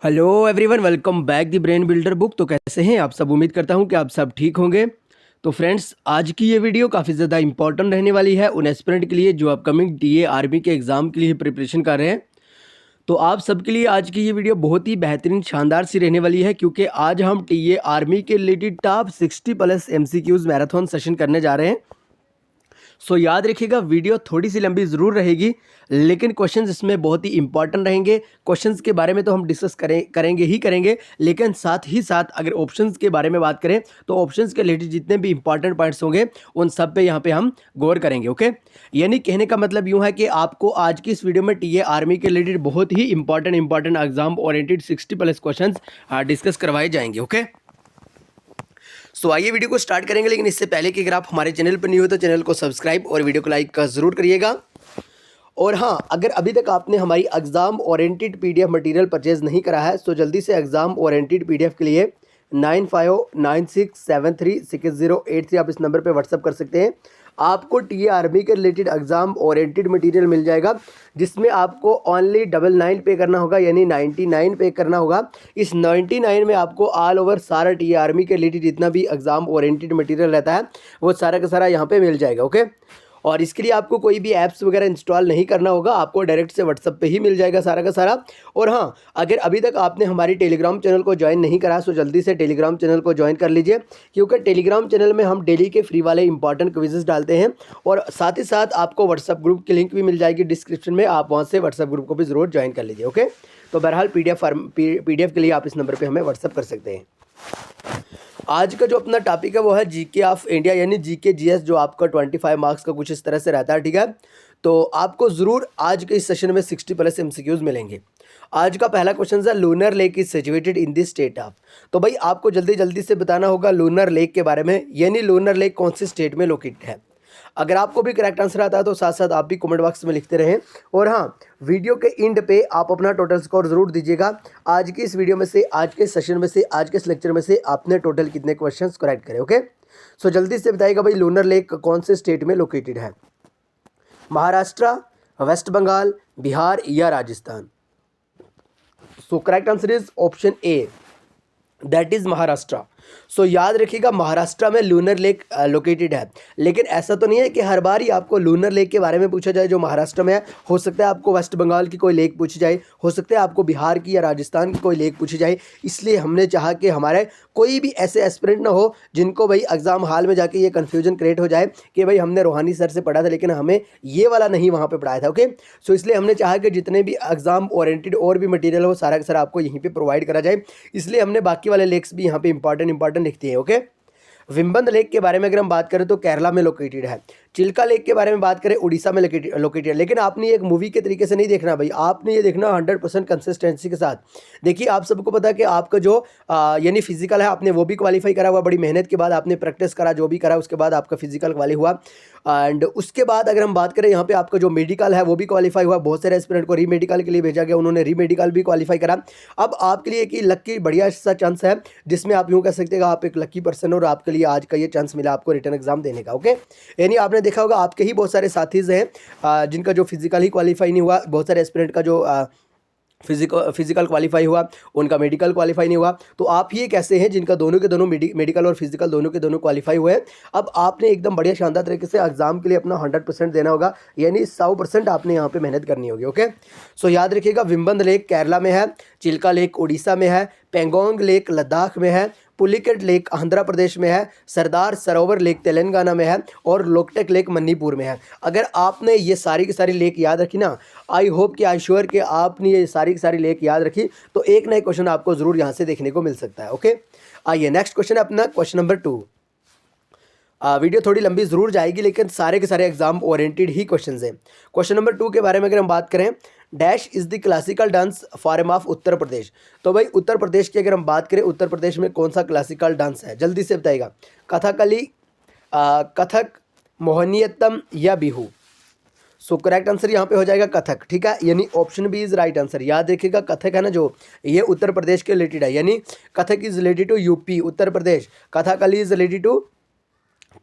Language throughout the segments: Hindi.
Hello everyone, welcome back the brain builder book. तो कैसे हैं आप सब? उम्मीद करता हूं कि आप सब ठीक होंगे। तो फ्रेंड्स, आज की ये वीडियो काफ़ी ज़्यादा इंपॉर्टेंट रहने वाली है उन एस्पिरेंट के लिए जो अपकमिंग डीए आर्मी के एग्ज़ाम के लिए प्रिपरेशन कर रहे हैं। तो आप सबके लिए आज की ये वीडियो बहुत ही बेहतरीन शानदार सी रहने वाली है, क्योंकि आज हम टीए आर्मी के related top 60 plus MCQs marathon session करने जा रहे हैं। सो याद रखिएगा, वीडियो थोड़ी सी लंबी ज़रूर रहेगी, लेकिन क्वेश्चंस इसमें बहुत ही इंपॉर्टेंट रहेंगे। क्वेश्चंस के बारे में तो हम डिस्कस करेंगे, लेकिन साथ ही साथ अगर ऑप्शंस के बारे में बात करें तो ऑप्शंस के रिलेटेड जितने भी इंपॉर्टेंट पॉइंट्स होंगे उन सब पे यहाँ पे हम गौर करेंगे। ओके, यानी कहने का मतलब यूँ है कि आपको आज की इस वीडियो में टीए आर्मी के रिलेटेड बहुत ही important exam oriented 60 plus question discuss करवाए जाएंगे। ओके, सो आइए वीडियो को स्टार्ट करेंगे, लेकिन इससे पहले कि अगर आप हमारे चैनल पर न्यू हो तो चैनल को सब्सक्राइब और वीडियो को लाइक ज़रूर करिएगा। और हाँ, अगर अभी तक आपने हमारी exam oriented PDF material purchase नहीं करा है तो जल्दी से एग्ज़ाम ओरिएंटेड पीडीएफ के लिए 9596736083 आप इस नंबर पे व्हाट्सअप कर सकते हैं। आपको टीए आर्मी के रिलेटेड एग्ज़ाम ओरिएंटेड मटेरियल मिल जाएगा, जिसमें आपको ओनली 99 पे करना होगा, यानी 99 पे करना होगा। इस 99 में आपको ऑल ओवर सारा टीए आर्मी के रिलेटेड जितना भी एग्ज़ाम ओरिएंटेड मटेरियल रहता है वो सारा का सारा यहाँ पे मिल जाएगा। ओके, और इसके लिए आपको कोई भी ऐप्स वगैरह इंस्टॉल नहीं करना होगा, आपको डायरेक्ट से व्हाट्सअप पे ही मिल जाएगा सारा का सारा। और हाँ, अगर अभी तक आपने हमारी टेलीग्राम चैनल को ज्वाइन नहीं करा तो जल्दी से टेलीग्राम चैनल को ज्वाइन कर लीजिए, क्योंकि टेलीग्राम चैनल में हम डेली के फ्री वाले इंपॉर्टेंट क्विजेस डालते हैं। और साथ ही साथ आपको व्हाट्सअप ग्रुप की लिंक भी मिल जाएगी डिस्क्रिप्शन में, आप वहाँ से व्हाट्सअप ग्रुप को भी ज़रूर ज्वाइन कर लीजिए। ओके, तो बहरहाल पीडीएफ के लिए आप इस नंबर पर हमें व्हाट्सअप कर सकते हैं। आज का जो अपना टॉपिक है वो है जीके ऑफ इंडिया, यानी जीके जीएस, जो आपका 25 मार्क्स का कुछ इस तरह से रहता है। ठीक है, तो आपको ज़रूर आज के इस सेशन में 60 प्लस एमसीक्यूज मिलेंगे। आज का पहला क्वेश्चन है, lunar lake is situated in this state of. तो भाई आपको जल्दी जल्दी से बताना होगा लूनर लेक के बारे में, यानी लूनर लेक कौन से स्टेट में लोकेटेड है। अगर आपको भी करेक्ट आंसर आता है तो साथ साथ आप भी कमेंट बॉक्स में लिखते रहें। और हाँ, वीडियो के एंड पे आप अपना टोटल स्कोर ज़रूर दीजिएगा। आज की इस वीडियो में से, आज के सेशन में से, आज के इस लेक्चर में से आपने टोटल कितने क्वेश्चंस करेक्ट करे। ओके, सो जल्दी से बताइएगा भाई लूनर लेक कौन से स्टेट में लोकेटेड है, महाराष्ट्र, वेस्ट बंगाल, बिहार या Rajasthan. So correct answer is option A, that is Maharashtra. सो याद रखिएगा, महाराष्ट्र में लूनर लेक लोकेटेड है। लेकिन ऐसा तो नहीं है कि हर बार ही आपको लूनर लेक के बारे में पूछा जाए जो महाराष्ट्र में है। हो सकता है आपको वेस्ट बंगाल की कोई लेक पूछी जाए, हो सकता है आपको बिहार की या राजस्थान की कोई लेक पूछी जाए। इसलिए हमने चाहा कि हमारे कोई भी ऐसे एस्पिरेंट ना हो जिनको भाई एग्जाम हॉल में जाके ये कन्फ्यूजन क्रिएट हो जाए कि भाई हमने रूहानी सर से पढ़ा था लेकिन हमें ये वाला नहीं वहाँ पर पढ़ाया था। ओके, सो इसलिए हमने चाहा कि जितने भी एग्जाम ओरिएंटेड और भी मटीरियल हो सारा का सारा आपको यहीं पर प्रोवाइड करा जाए। इसलिए हमने बाकी वाले लेक्स भी यहाँ पे इंपॉर्टेंट लिखती है। ओके, विम्बन लेक के बारे में अगर हम बात करें तो केरला में लोकेटेड है। चिल्का लेक के बारे में बात करें उड़ीसा में लोकेटेड है। लेकिन आपने एक मूवी के तरीके से नहीं देखना भाई, आपने ये देखना 100% कंसिस्टेंसी के साथ। देखिए, आप सबको पता है कि आपका जो यानी फिजिकल है आपने वो भी क्वालिफाई करा हुआ, बड़ी मेहनत के बाद आपने प्रैक्टिस करा, जो भी करा उसके बाद आपका फिजिकल क्वालिफाई हुआ। एंड उसके बाद अगर हम बात करें यहाँ पे आपका जो मेडिकल है वो भी क्वालिफाई हुआ। बहुत सारे एस्पिरेंट को री मेडिकल के लिए भेजा गया, उन्होंने री मेडिकल भी क्वालिफाई करा। अब आपके लिए एक लक्की बढ़िया सा चांस है, जिसमें आप यूँ कह सकते हैं आप एक लक्की पर्सन हो और आपके लिए आज का ये चांस मिला आपको रिटर्न एग्जाम देने का। ओके, यानी आपने देखा होगा आपके ही बहुत सारे साथीज हैं जिनका जो फिजिकल ही क्वालिफाई नहीं हुआ, बहुत सारे एस्पिरेंट का जो फिजिकल क्वालिफाई हुआ उनका मेडिकल क्वालिफाई नहीं हुआ। तो आप ही एक ऐसे हैं जिनका दोनों के दोनों मेडिकल और फिजिकल दोनों के दोनों क्वालिफाई हुए हैं। अब आपने एकदम बढ़िया शानदार तरीके से एग्जाम के लिए अपना 100% देना होगा, यानी 100% आपने यहाँ पे मेहनत करनी होगी। ओके, सो याद रखिएगा, विम्बन लेक केरला में है, चिल्का लेक उड़ीसा में है, पेंगोंग लेक लद्दाख में है, पुलिकेट लेक आंध्र प्रदेश में है, सरदार सरोवर लेक तेलंगाना में है और लोकटेक लेक मणिपुर में है। अगर आपने ये सारी की सारी लेक याद रखी ना, आई होप कि आई श्योर कि आपने ये सारी की सारी लेक याद रखी तो एक ना एक क्वेश्चन आपको ज़रूर यहाँ से देखने को मिल सकता है। ओके, आइए नेक्स्ट क्वेश्चन है अपना क्वेश्चन नंबर 2। वीडियो थोड़ी लंबी ज़रूर जाएगी लेकिन सारे के सारे एग्जाम ओरिएंटेड ही क्वेश्चंस हैं। क्वेश्चन नंबर 2 के बारे में अगर हम बात करें, dash is the classical dance form of Uttar Pradesh. तो भाई उत्तर प्रदेश की अगर हम बात करें, उत्तर प्रदेश में कौन सा क्लासिकल डांस है, जल्दी से बताइएगा। कथकली, कथक, मोहिनीअट्टम या बिहू। सो करेक्ट आंसर यहाँ पे हो जाएगा कथक। ठीक है, यानी option B is right answer. याद रखिएगा, कथक है ना जो, ये उत्तर प्रदेश के रिलेटेड है, यानी Kathak is related to UP Uttar Pradesh, Kathakali is related to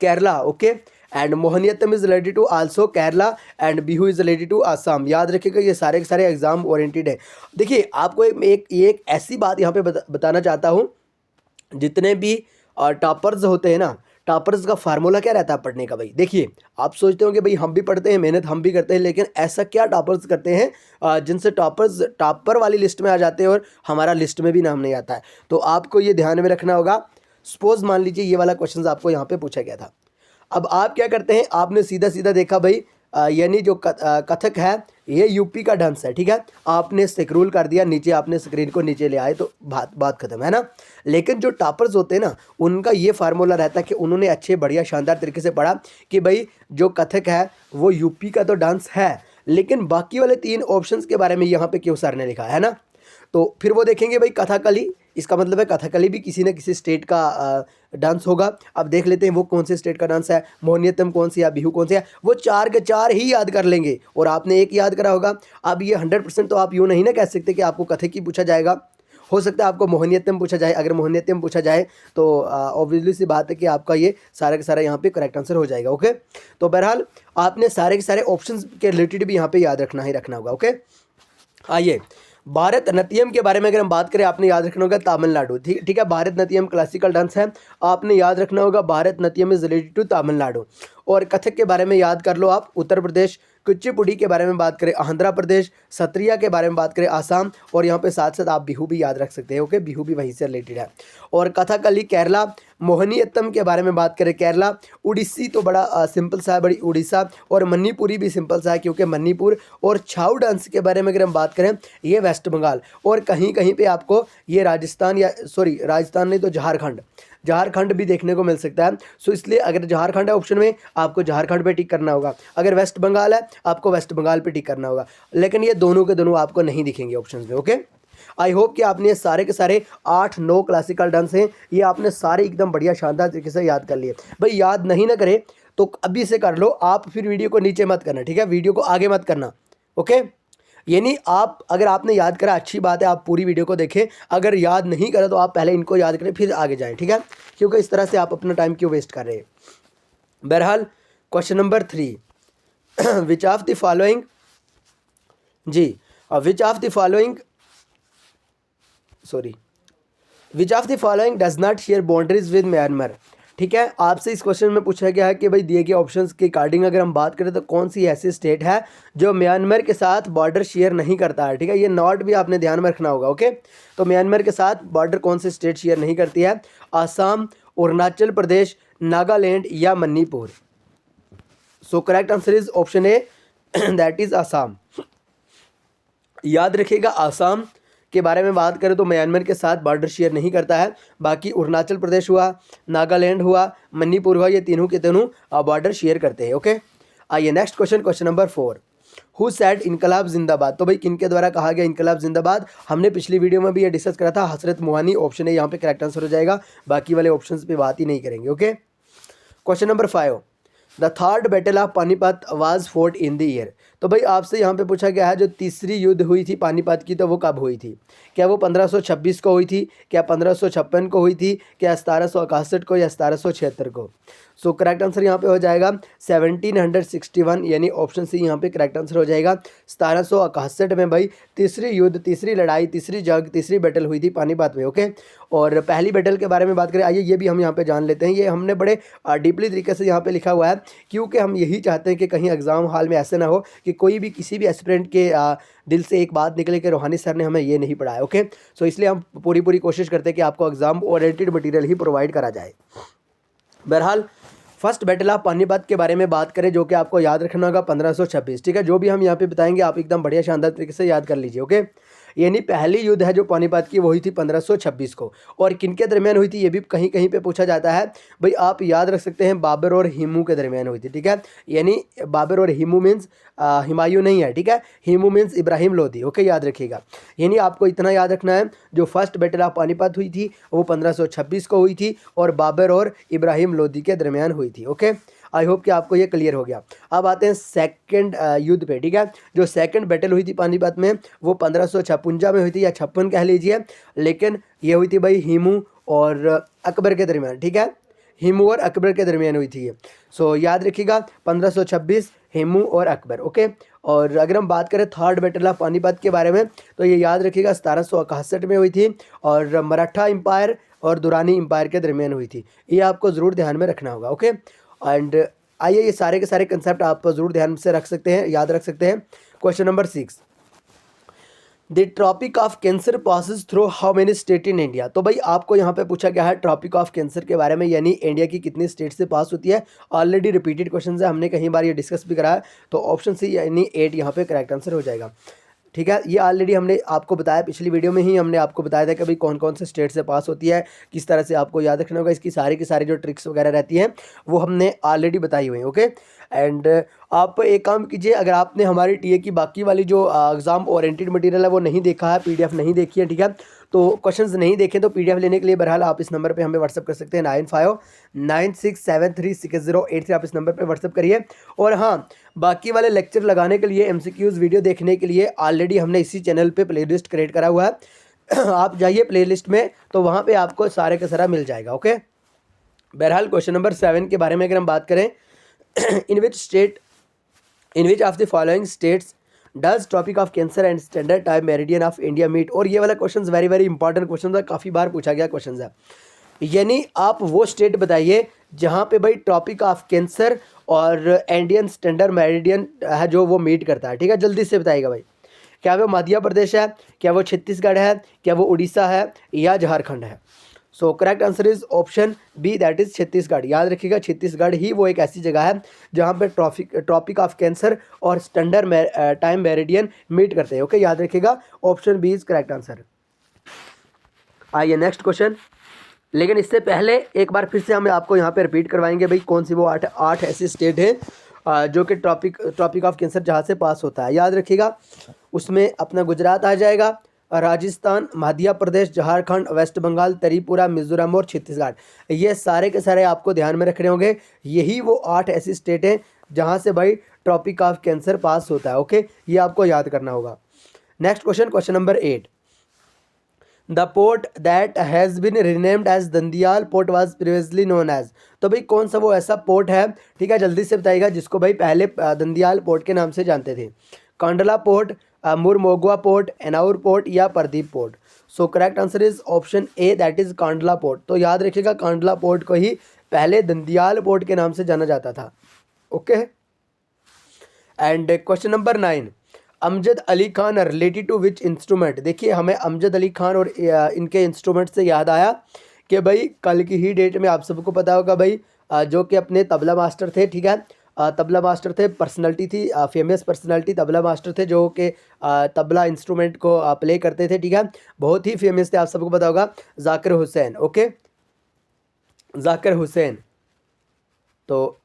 Kerala. Okay, and Mohiniattam is related to also Kerala and Bihu is related to Assam. याद रखिएगा ये सारे के सारे एग्जाम ओरिएंटेड है। देखिए आपको एक ऐसी बात यहाँ पे बताना चाहता हूँ, जितने भी टॉपर्स होते हैं ना, टॉपर्स का फार्मूला क्या रहता है पढ़ने का भाई। देखिए आप सोचते हो कि भाई हम भी पढ़ते हैं, मेहनत हम भी करते हैं, लेकिन ऐसा क्या टॉपर्स करते हैं जिनसे टॉपर्स टॉपर वाली लिस्ट में आ जाते हैं और हमारा लिस्ट में भी नाम नहीं आता है। तो आपको ये ध्यान में रखना होगा। सपोज मान लीजिए ये वाला क्वेश्चन आपको यहाँ पे पूछा गया था। अब आप क्या करते हैं, आपने सीधा सीधा देखा भाई यानी जो कथक है ये यूपी का डांस है, ठीक है। आपने स्क्रोल कर दिया नीचे, आपने स्क्रीन को नीचे ले आए तो बात खत्म, है ना। लेकिन जो टॉपर्स होते हैं ना, उनका ये फार्मूला रहता है कि उन्होंने अच्छे बढ़िया शानदार तरीके से पढ़ा कि भाई जो कथक है वो यूपी का तो डांस है, लेकिन बाकी वाले 3 ऑप्शंस के बारे में यहाँ पे क्यों सर ने लिखा है ना। तो फिर वो देखेंगे भाई कथकली, इसका मतलब है कथकली भी किसी न किसी स्टेट का डांस होगा। अब देख लेते हैं वो कौन से स्टेट का डांस है, मोहिनीअट्टम कौन सी है, बिहू कौन सी है। वो 4 के 4 ही याद कर लेंगे और आपने एक याद करा होगा। अब ये 100% तो आप यूँ नहीं ना कह सकते कि आपको कथक ही पूछा जाएगा, हो सकता है आपको मोहिनीअट्टम पूछा जाए। अगर मोहिनीअट्टम पूछा जाए तो ऑब्वियसली सी बात है कि आपका ये सारा का सारा यहाँ पे करेक्ट आंसर हो जाएगा। ओके, तो बहरहाल आपने सारे के सारे ऑप्शंस के रिलेटेड भी यहाँ पे याद रखना ही रखना होगा। ओके, आइए भारतनाट्यम के बारे में अगर हम बात करें, आपने याद रखना होगा तमिलनाडु, ठीक है। भारतनाट्यम क्लासिकल डांस है, आपने याद रखना होगा Bharatanatyam is related to Tamil Nadu. और कथक के बारे में याद कर लो आप, उत्तर प्रदेश। कुचिपुड़ी के बारे में बात करें आंध्र प्रदेश, सत्रिया के बारे में बात करें आसाम, और यहाँ पे साथ साथ आप बिहू भी याद रख सकते हैं। ओके, बिहू भी वहीं से रिलेटेड है। और कथकली केरला, मोहिनीअट्टम के बारे में बात करें केरला, उड़ीसी तो बड़ा सिंपल सा है, बड़ी उड़ीसा, और मणिपुरी भी सिंपल सा है क्योंकि मणिपुर। और छाऊ डांस के बारे में अगर हम बात करें ये वेस्ट बंगाल, और कहीं कहीं पे आपको ये राजस्थान या सॉरी राजस्थान नहीं तो झारखंड भी देखने को मिल सकता है। सो इसलिए अगर झारखंड है ऑप्शन में, आपको झारखंड पे टिक करना होगा। अगर वेस्ट बंगाल है, आपको वेस्ट बंगाल पे टिक करना होगा। लेकिन ये दोनों के दोनों आपको नहीं दिखेंगे ऑप्शंस में। ओके, आई होप कि आपने सारे के सारे 8-9 क्लासिकल डांस हैं, ये आपने सारे एकदम बढ़िया शानदार तरीके से याद कर लिए। भाई याद नहीं ना करे तो अभी से कर लो आप, फिर वीडियो को नीचे मत करना, ठीक है, वीडियो को आगे मत करना। ओके, यानी आप अगर आपने याद करा अच्छी बात है, आप पूरी वीडियो को देखें। अगर याद नहीं करा तो आप पहले इनको याद करें फिर आगे जाएं, ठीक है, क्योंकि इस तरह से आप अपना टाइम क्यों वेस्ट कर रहे हैं। बहरहाल question number 3, which of the following does not share boundaries with Myanmar. ठीक है, आपसे इस क्वेश्चन में पूछा गया है कि भाई दिए गए ऑप्शंस के अकॉर्डिंग अगर हम बात करें तो कौन सी ऐसी स्टेट है जो म्यांमार के साथ बॉर्डर शेयर नहीं करता है। ठीक है, ये नॉट भी आपने ध्यान में रखना होगा। ओके, तो म्यांमार के साथ बॉर्डर कौन सी स्टेट शेयर नहीं करती है, आसाम, अरुणाचल प्रदेश, नागालैंड या Manipur. So correct answer is option A, that is Assam. याद रखिएगा आसाम के बारे में बात करें तो म्यांमार के साथ बॉर्डर शेयर नहीं करता है। बाकी अरुणाचल प्रदेश हुआ, नागालैंड हुआ, मणिपुर हुआ, ये तीनों के तीनों बॉर्डर शेयर करते हैं। ओके, आइए next question number 4, who said इनकलाब जिंदाबाद। तो भाई किनके द्वारा कहा गया इनकलाब जिंदाबाद, हमने पिछली वीडियो में भी ये डिस्कस करा था, हसरत मोहानी। ऑप्शन है यहाँ पे करेक्ट आंसर हो जाएगा, बाकी वाले ऑप्शन पे बात ही नहीं करेंगे। Okay, question number 5, the third battle of Panipat was fort in the year. तो भाई आपसे यहाँ पे पूछा गया है जो तीसरी युद्ध हुई थी पानीपत की, तो वो कब हुई थी। क्या वो 1526 को हुई थी, क्या 1556 को हुई थी, क्या 1761 को, या 1776 को। सो करेक्ट आंसर यहाँ पे हो जाएगा 1761, यानी ऑप्शन सी यहाँ पे करेक्ट आंसर हो जाएगा। 1761 में भाई तीसरी युद्ध, तीसरी लड़ाई, तीसरी जंग, तीसरी बैटल हुई थी पानीपत में। ओके, और पहली बैटल के बारे में बात करें, आइए ये भी हम यहाँ पे जान लेते हैं। ये हमने बड़े डीपली तरीके से यहाँ पे लिखा हुआ है, क्योंकि हम यही चाहते हैं कि कहीं एग्जाम हॉल में ऐसे ना हो कि कोई भी किसी भी एस्पिरेंट के दिल से एक बात निकले कि रूहानी सर ने हमें ये नहीं पढ़ाया। ओके, सो इसलिए हम पूरी कोशिश करते हैं कि आपको एग्जाम ओरिएंटेड मटेरियल ही प्रोवाइड करा जाए। बहरहाल फर्स्ट बैटल ऑफ पानीपत के बारे में बात करें, जो कि आपको याद रखना होगा 1526। ठीक है, जो भी हम यहाँ पे बताएंगे आप एकदम बढ़िया शानदार तरीके से याद कर लीजिए। ओके, यानी पहली युद्ध है जो पानीपत की वो हुई थी 1526 को, और किनके दरमियान हुई थी ये भी कहीं कहीं पे पूछा जाता है। भाई आप याद रख सकते हैं बाबर और हिमू के दरमियान हुई थी। ठीक है, यानी बाबर और हिमू मीन्स हुमायूं नहीं है। ठीक है, हिमू मीन्स इब्राहिम लोदी। ओके, याद रखिएगा, यानी आपको इतना याद रखना है, जो फर्स्ट बैटल ऑफ पानीपत हुई थी वो 1526 को हुई थी और बाबर और इब्राहिम लोदी के दरमियान हुई थी। ओके, आई होप कि आपको ये क्लियर हो गया। अब आते हैं सेकंड युद्ध पे। ठीक है, जो सेकंड बैटल हुई थी पानीपत में वो 1556 में हुई थी, या 56 कह लीजिए, लेकिन ये हुई थी भाई हिमू और अकबर के दरमियान। ठीक है, हेमू और अकबर के दरमियान हुई थी ये। सो याद रखिएगा 1526 हेमू और अकबर। ओके, और अगर हम बात करें थर्ड बैटल ऑफ पानीपत के बारे में तो ये याद रखिएगा 1761 में हुई थी और मराठा एम्पायर और दुरानी एम्पायर के दरमियान हुई थी। ये आपको ज़रूर ध्यान में रखना होगा। ओके, एंड आइए ये सारे के सारे कंसेप्ट आप ज़रूर ध्यान से रख सकते हैं, याद रख सकते हैं। Question number 6, the tropic of cancer passes through how many state in India. तो भाई आपको यहाँ पे पूछा गया है ट्रॉपिक ऑफ कैंसर के बारे में, यानी इंडिया की कितनी स्टेट से पास होती है। ऑलरेडी रिपीटेड क्वेश्चन है, हमने कई बार ये डिस्कस भी करा है, तो ऑप्शन सी यानी 8 यहाँ पे करेक्ट आंसर हो जाएगा। ठीक है, ये ऑलरेडी हमने आपको बताया, पिछली वीडियो में ही हमने आपको बताया था कि भाई कौन कौन से स्टेट से पास होती है, किस तरह से आपको याद रखना होगा। इसकी सारी की सारी जो ट्रिक्स वगैरह रहती हैं वो हमने ऑलरेडी बताई हुई है। ओके, एंड आप एक काम कीजिए, अगर आपने हमारी टीए की बाकी वाली जो एग्ज़ाम ओरिएंटेड मटेरियल है वो नहीं देखा है, पीडीएफ नहीं देखी है, ठीक है, तो क्वेश्चंस नहीं देखे तो पीडीएफ लेने के लिए बहरहाल आप इस नंबर पे हमें व्हाट्सअप कर सकते हैं 9596736083। आप इस नंबर पे व्हाट्सअप करिए। और हाँ, बाकी वाले लेक्चर लगाने के लिए, एमसीक्यूज़ वीडियो देखने के लिए ऑलरेडी हमने इसी चैनल पे प्लेलिस्ट क्रिएट करा हुआ है। आप जाइए प्लेलिस्ट में, तो वहाँ पे आपको सारे का सारा मिल जाएगा। ओके, बहरहाल क्वेश्चन नंबर 7 के बारे में अगर हम बात करें, in which of the following states does Tropic of Cancer and standard time meridian of India meet. और ये वाला question very very important question है, काफ़ी बार पूछा गया क्वेश्चन है। यानी आप वो स्टेट बताइए जहाँ पे भाई ट्रॉपिक ऑफ कैंसर और इंडियन स्टैंडर्ड मेरिडियन है जो वो मीट करता है। ठीक है, जल्दी से बताइएगा भाई, क्या वो मध्य प्रदेश है, क्या वो छत्तीसगढ़ है, क्या वो उड़ीसा है, या झारखंड है। So correct answer is option B, that is Chhattisgarh. याद रखिएगा, छत्तीसगढ़ ही वो एक ऐसी जगह है जहाँ पे ट्रॉपिक ऑफ कैंसर और स्टैंडर्ड टाइम मेरिडियन मीट करते हैं। ओके, याद रखिएगा, option B is correct answer. आइए नेक्स्ट क्वेश्चन, लेकिन इससे पहले एक बार फिर से हम आपको यहाँ पे रिपीट करवाएंगे भाई कौन सी वो आठ ऐसी स्टेट हैं जो कि ट्रॉपिक ऑफ कैंसर जहाँ से पास होता है। याद रखिएगा, उसमें अपना गुजरात आ जाएगा, राजस्थान, मध्य प्रदेश, झारखंड, वेस्ट बंगाल, त्रिपुरा, मिजोरम और छत्तीसगढ़। ये सारे के सारे आपको ध्यान में रखने होंगे। यही वो 8 ऐसी स्टेट हैं जहाँ से भाई ट्रॉपिक ऑफ कैंसर पास होता है। ओके, ये आपको याद करना होगा। Next question, question number 8, the port that has been renamed as Deendayal port was previously known as. तो भाई कौन सा वो ऐसा पोर्ट है, ठीक है, जल्दी से बताइएगा, जिसको भाई पहले दंदियाल पोर्ट के नाम से जानते थे। कांडला पोर्ट, मुरमोगवा पोर्ट, एनाउर पोर्ट, या Pradeep port. So correct answer is option A, that is Kandla port. तो याद रखिएगा, कांडला पोर्ट को ही पहले दंदियाल पोर्ट के नाम से जाना जाता था। Okay, and question number 9, Amjad Ali Khan related to which instrument. देखिए, हमें अमजद अली खान और इनके इंस्ट्रूमेंट से याद आया कि भाई कल की ही डेट में आप सबको पता होगा भाई जो कि अपने तबला मास्टर थे। ठीक है, तबला मास्टर थे, पर्सनालिटी थी, फेमस पर्सनालिटी तबला मास्टर थे जो कि तबला इंस्ट्रूमेंट को प्ले करते थे। ठीक है, बहुत ही फेमस थे, आप सबको पता होगा, जाकिर हुसैन। ओके, जाकिर हुसैन, तो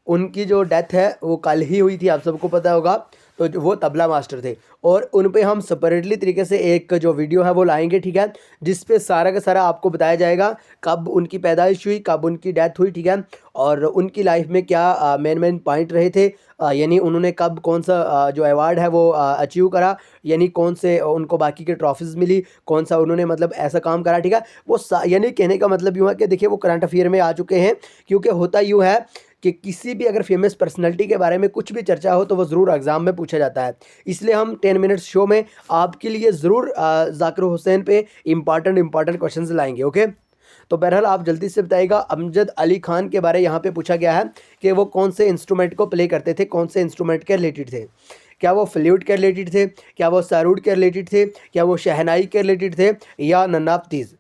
उनकी जो डेथ है वो कल ही हुई थी, आप सबको पता होगा। तो वो तबला मास्टर थे, और उन पे हम सेपरेटली तरीके से एक जो वीडियो है वो लाएंगे। ठीक है, जिस पे सारा का सारा आपको बताया जाएगा कब उनकी पैदाइश हुई, कब उनकी डेथ हुई। ठीक है, और उनकी लाइफ में क्या मेन पॉइंट रहे थे, यानी उन्होंने कब कौन सा जो अवार्ड है वो अचीव करा, यानी कौन से उनको बाकी के ट्रॉफीज़ मिली, कौन सा उन्होंने मतलब ऐसा काम करा। ठीक है, वो यानी कहने का मतलब यूँ है कि देखिए वो करंट अफेयर में आ चुके हैं, क्योंकि होता यूँ है कि किसी भी अगर फेमस पर्सनालिटी के बारे में कुछ भी चर्चा हो तो वो ज़रूर एग्ज़ाम में पूछा जाता है। इसलिए हम 10 मिनट्स शो में आपके लिए ज़रूर जाकिर हुसैन पे इंपॉर्टेंट क्वेश्चंस लाएंगे। ओके, तो बहरहाल आप जल्दी से बताइएगा, अमजद अली खान के बारे यहाँ पे पूछा गया है कि वो कौन से इंस्ट्रूमेंट को प्ले करते थे, कौन से इंस्ट्रूमेंट के रिलेटेड थे। क्या वो फ्लूट के रिलेटेड थे, क्या वो सारूड के रिलेटेड थे, क्या वो शहनाई के रिलेटेड थे, या none of these.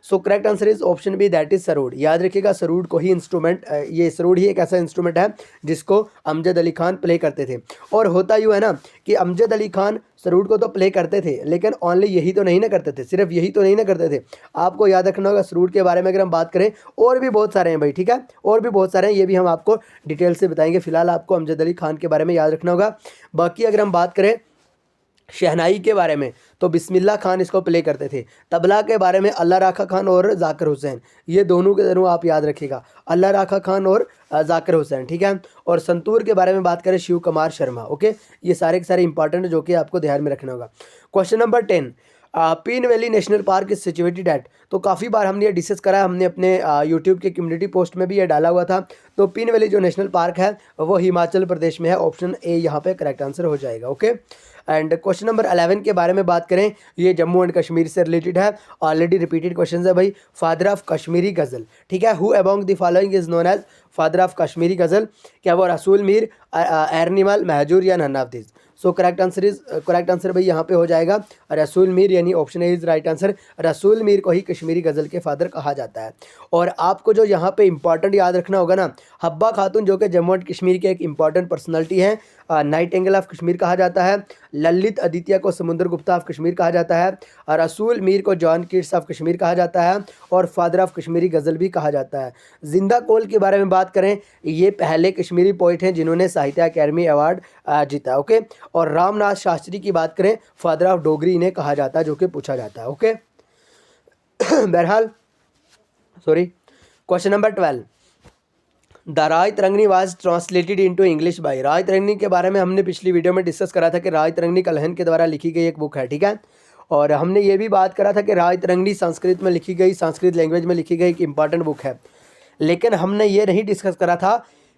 So correct answer is option B, that is सरूड। याद रखिएगा, सरूड को ही इंस्ट्रूमेंट, ये सरूड ही एक ऐसा इंस्ट्रूमेंट है जिसको अमजद अली खान प्ले करते थे। और होता यूँ है ना कि अमजद अली खान सरूड को तो प्ले करते थे, लेकिन ओनली यही तो नहीं ना करते थे, सिर्फ यही तो नहीं ना करते थे। आपको याद रखना होगा, सरूड के बारे में अगर हम बात करें और भी बहुत सारे हैं भाई। ठीक है, और भी बहुत सारे हैं, ये भी हम आपको डिटेल से बताएंगे। फिलहाल आपको अमजद अली खान के बारे में याद रखना होगा। बाकी अगर हम बात करें शहनाई के बारे में तो बिस्मिल्लाह खान इसको प्ले करते थे। तबला के बारे में अल्लाह राखा खान और जाकिर हुसैन, ये दोनों के दोनों आप याद रखिएगा, अल्लाह राखा खान और जाकिर हुसैन। ठीक है, और संतूर के बारे में बात करें शिव कुमार शर्मा। ओके, ये सारे के सारे इंपॉर्टेंट जो कि आपको ध्यान में रखना होगा। Question number 10, pin valley national park is situated at. तो काफ़ी बार हमने ये डिस्कस करा है, हमने अपने यूट्यूब के कम्युनिटी पोस्ट में भी ये डाला हुआ था। तो पीन वैली जो नेशनल पार्क है वो हिमाचल प्रदेश में है। ऑप्शन ए यहाँ पे करेक्ट आंसर हो जाएगा। ओके, एंड क्वेश्चन नंबर 11 के बारे में बात करें, ये जम्मू एंड कश्मीर से रिलेटेड है। ऑलरेडी रिपीटेड क्वेश्चन है भाई। फादर ऑफ कश्मीरी गज़ल, ठीक है, who among the following is known as father of Kashmiri ghazal? क्या वो रसूल मीर, एरनीमाल, महजूर या none of this? So correct answer भाई यहाँ पे हो जाएगा रसूल मीर, यानी option A is right answer. Rasul Mir को ही कश्मीरी गज़ल के फादर कहा जाता है। और आपको जो यहाँ पे इंपॉर्टेंट याद रखना होगा ना, हब्बा खातून जो कि जम्मू एंड कश्मीर के एक इंपॉर्टेंट पर्सनालिटी है, नाइटिंगेल ऑफ कश्मीर कहा जाता है। ललित आदित्य को समुद्र गुप्ता ऑफ कश्मीर कहा जाता है। रसूल मीर को जॉन कीट्स ऑफ कश्मीर कहा जाता है और फादर ऑफ कश्मीरी गज़ल भी कहा जाता है। जिंदा कोल के बारे में बात करें, ये पहले कश्मीरी पोइट हैं जिन्होंने साहित्य अकेडमी अवार्ड जीता। ओके, और रामनाथ शास्त्री की बात करें, फादर ऑफ डोगरी इन्हें कहा जाता है, जो कि पूछा जाता है। ओके बहरहाल question number 12, the Rajatarangini was translated into English by. Rajatarangini के बारे में हमने पिछली वीडियो में डिस्कस करा था कि राय तरंगनी कलहन के द्वारा लिखी गई एक बुक है, ठीक है। और हमने ये भी बात करा था कि राय तरंगनी संस्कृत में लिखी गई, संस्कृत लैंग्वेज में लिखी गई एक इंपॉर्टेंट बुक है। लेकिन हमने ये नहीं डिस्कस करा था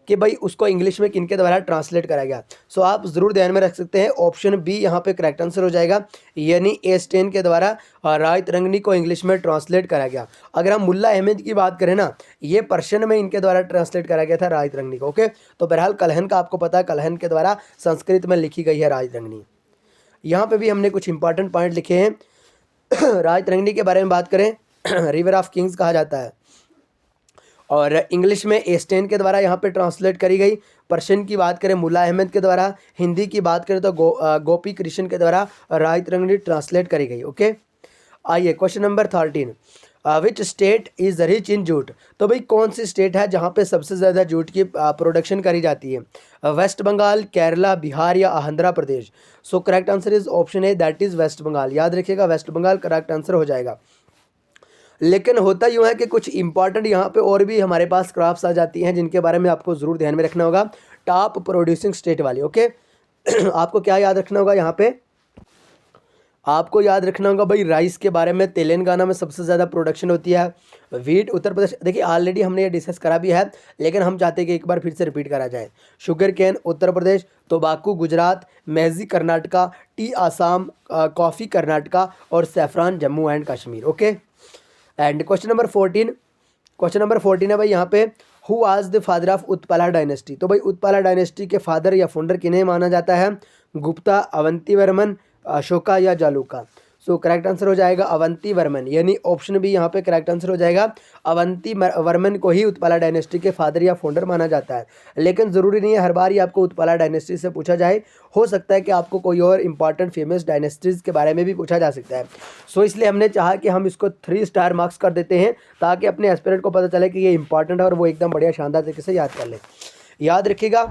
कि भाई उसको इंग्लिश में किनके द्वारा ट्रांसलेट करा गया। सो आप ज़रूर ध्यान में रख सकते हैं, ऑप्शन बी यहाँ पे करेक्ट आंसर हो जाएगा, यानी ए स्टेन के द्वारा राय तरंगनी को इंग्लिश में ट्रांसलेट करा गया। अगर हम मुल्ला अहमद की बात करें ना, ये पर्शियन में इनके द्वारा ट्रांसलेट करा गया था राय तरंगनी को। ओके, तो बहरहाल कलहन का आपको पता है, कलहन के द्वारा संस्कृत में लिखी गई है राय तरंगनी। यहाँ पर भी हमने कुछ इंपॉर्टेंट पॉइंट लिखे हैं। राय तरंगनी के बारे में बात करें, रिवर ऑफ किंग्स कहा जाता है और इंग्लिश में एस्टेन के द्वारा यहाँ पे ट्रांसलेट करी गई। पर्शियन की बात करें मुल्ला अहमद के द्वारा, हिंदी की बात करें तो गोपी कृष्ण के द्वारा राय तरंगनी ट्रांसलेट करी गई। ओके, आइए question number 13, which state is rich in jute. तो भाई कौन सी स्टेट है जहाँ पे सबसे ज़्यादा जूट की प्रोडक्शन करी जाती है? वेस्ट बंगाल, केरला, बिहार या Andhra Pradesh? So correct answer is option A, that is West Bengal. याद रखिएगा, वेस्ट बंगाल करेक्ट आंसर हो जाएगा। लेकिन होता यूँ है कि कुछ इंपॉर्टेंट यहाँ पे और भी हमारे पास क्रॉप्स आ जाती हैं जिनके बारे में आपको ज़रूर ध्यान में रखना होगा। टॉप प्रोड्यूसिंग स्टेट वाली। ओके आपको क्या याद रखना होगा यहाँ पे? आपको याद रखना होगा भाई राइस के बारे में, तेलंगाना में सबसे ज़्यादा प्रोडक्शन होती है। वीट उत्तर प्रदेश, देखिए ऑलरेडी हमने ये डिस्कस करा भी है, लेकिन हम चाहते हैं कि एक बार फिर से रिपीट करा जाए। शुगर केन उत्तर प्रदेश, तंबाकू गुजरात, मेहजी कर्नाटका, टी आसाम, कॉफ़ी कर्नाटका और saffron Jammu and Kashmir. Okay, and question number 14 है भाई यहाँ पे, who was the father of Utpala dynasty. तो भाई उत्पला डायनेस्टी के फादर या फाउंडर किन्हें माना जाता है? गुप्ता, अवंती वर्मन, अशोका या जालूका? सो करेक्ट आंसर हो जाएगा अवंती वर्मन, यानी ऑप्शन बी यहाँ पे करेक्ट आंसर हो जाएगा। अवंती वर्मन को ही उत्पला डायनेस्टी के फादर या फाउंडर माना जाता है। लेकिन ज़रूरी नहीं है हर बार ही आपको उत्पला डायनेस्टी से पूछा जाए, हो सकता है कि आपको कोई और इंपॉर्टेंट फेमस डायनेस्टीज़ के बारे में भी पूछा जा सकता है। सो इसलिए हमने चाहा कि हम इसको 3 स्टार मार्क्स कर देते हैं, ताकि अपने एस्पिरेंट को पता चले कि ये इंपॉर्टेंट है और वो एकदम बढ़िया शानदार तरीके से याद कर ले। याद रखिएगा,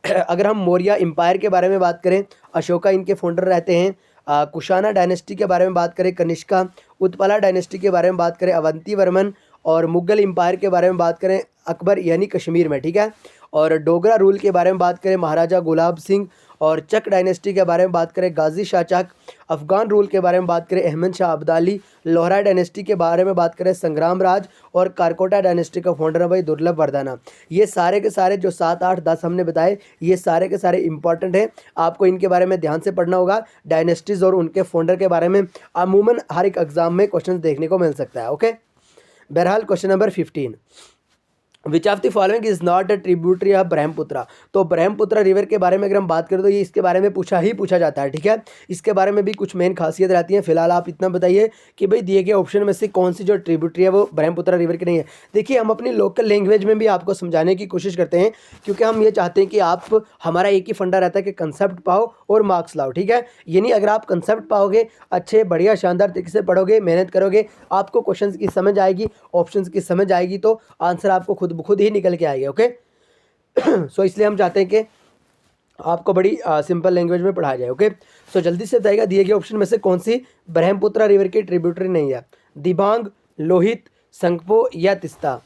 अगर हम मौर्य एम्पायर के बारे में बात करें, अशोका इनके फाउंडर रहते हैं। कुशाना डायनेस्टी के बारे में बात करें, कनिष्का। उत्पला डायनेस्टी के बारे में बात करें, अवंती वर्मन। और मुगल एम्पायर के बारे में बात करें, अकबर यानी कश्मीर में, ठीक है। और डोगरा रूल के बारे में बात करें, महाराजा गुलाब सिंह। और चक डायनेस्टी के बारे में बात करें, गाजी शाह चक। अफगान रूल के बारे में बात करें, अहमद शाह अब्दाली। लोहरा डायनेस्टी के बारे में बात करें, संग्राम राज। और कारकोटा डायनेस्टी का फाउंडर है भाई दुर्लभ वर्धना। ये सारे के सारे जो 7, 8, 10 हमने बताए, ये सारे के सारे इंपॉर्टेंट हैं। आपको इनके बारे में ध्यान से पढ़ना होगा। डायनेस्टीज़ और उनके फाउंडर के बारे में अमूमन हर एक एग्जाम में क्वेश्चन देखने को मिल सकता है। ओके, बहरहाल question number 15, which of the following is not a tributary of Brahmaputra. तो ब्रह्मपुत्रा रिवर के बारे में अगर हम बात करें तो ये इसके बारे में पूछा जाता है, ठीक है। इसके बारे में भी कुछ मेन खासियत रहती है। फिलहाल आप इतना बताइए कि भाई दिए गए ऑप्शन में से कौन सी जो ट्रिब्यूटरी है वो ब्रह्मपुत्रा रिवर की नहीं है। देखिए, हम अपनी लोकल लैंग्वेज में भी आपको समझाने की कोशिश करते हैं, क्योंकि हम ये चाहते हैं कि आप, हमारा एक ही फंडा रहता है कि कंसेप्ट पाओ और मार्क्स लाओ, ठीक है। यानी अगर आप कंसेप्ट पाओगे, अच्छे बढ़िया शानदार तरीके से पढ़ोगे, मेहनत करोगे, आपको क्वेश्चंस की समझ आएगी, ऑप्शंस की समझ आएगी, तो आंसर आपको खुद ही निकल के आएगा। ओके सो इसलिए हम चाहते हैं कि आपको बड़ी सिंपल लैंग्वेज में पढ़ाया जाए। ओके सो जल्दी से बताइएगा दिए गए ऑप्शन में से कौन सी ब्रह्मपुत्रा रिवर की ट्रिब्यूटरी नहीं है? दिबांग, लोहित, संगपो या Teesta?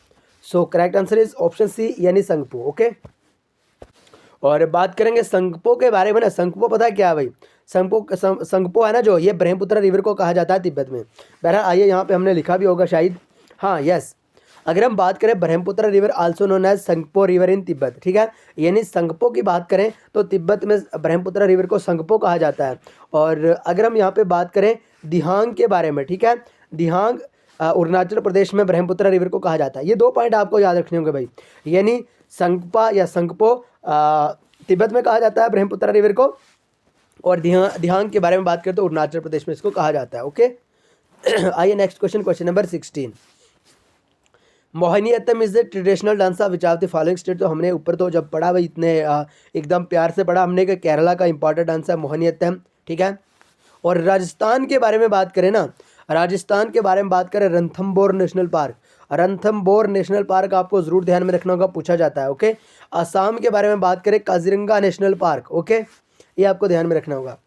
So correct answer is option C, यानी संगपो। ओके और बात करेंगे संगपो के बारे में ना, संगपो पता है क्या है भाई, संगपो है ना जो, ये ब्रह्मपुत्र रिवर को कहा जाता है तिब्बत में। बहरहाल आइए यहाँ पे हमने लिखा भी होगा शायद, हाँ यस, अगर हम बात करें Brahmaputra river also known as Tsangpo river in Tibet, ठीक है, यानी संगपो की बात करें तो तिब्बत में ब्रह्मपुत्र रिवर को संगपो कहा जाता है। और अगर हम यहाँ पे बात करें दिहांग के बारे में, ठीक है, दिहांग अरुणाचल प्रदेश में ब्रह्मपुत्र रिवर को कहा जाता है। ये 2 पॉइंट आपको याद रखने होंगे भाई, यानी संगपा या संगपो तिब्बत में कहा जाता है ब्रह्मपुत्र रिवर को, और दिहांग के बारे में बात करें तो अरुणाचल प्रदेश में इसको कहा जाता है। ओके आइए next question, question number 16। Mohiniyattam is the traditional dance of which of the following state. तो हमने ऊपर तो जब पढ़ा भाई इतने एकदम प्यार से पढ़ा हमने कि केरला का इंपॉर्टेंट डांस है मोहिनीअट्टम, ठीक है। और राजस्थान के बारे में बात करें ना, राजस्थान के बारे में बात करें Ranthambore national park, Ranthambore national park आपको जरूर ध्यान में रखना होगा, पूछा जाता है। ओके असम के बारे में बात करें काजीरंगा नेशनल पार्क, ओके ये आपको ध्यान में रखना होगा।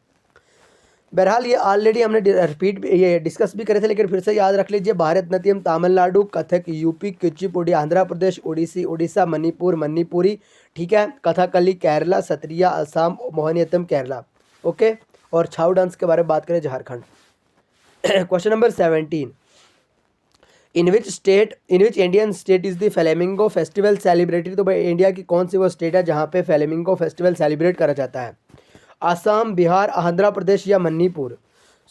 बहरहाल ये ऑलरेडी हमने रिपीट ये डिस्कस भी करे थे, लेकिन फिर से याद रख लीजिए, भारतनाट्यम तमिलनाडु, कथक यूपी, कुचिपुड़ी आंध्र प्रदेश, ओडिसी उड़ीसा, मणिपुर मणिपुरी, ठीक है, कथकली केरला, सत्रिया असम, मोहिनीअट्टम केरला, ओके। और छाऊ डांस के बारे में बात करें Jharkhand. Question number 17, in which Indian state is the flamingo festival celebrated. तो भाई इंडिया की कौन सी वो स्टेट है जहाँ पे फ्लेमिंगो फेस्टिवल सेलिब्रेट करा जाता है, असम, बिहार, आंध्र प्रदेश या Manipur.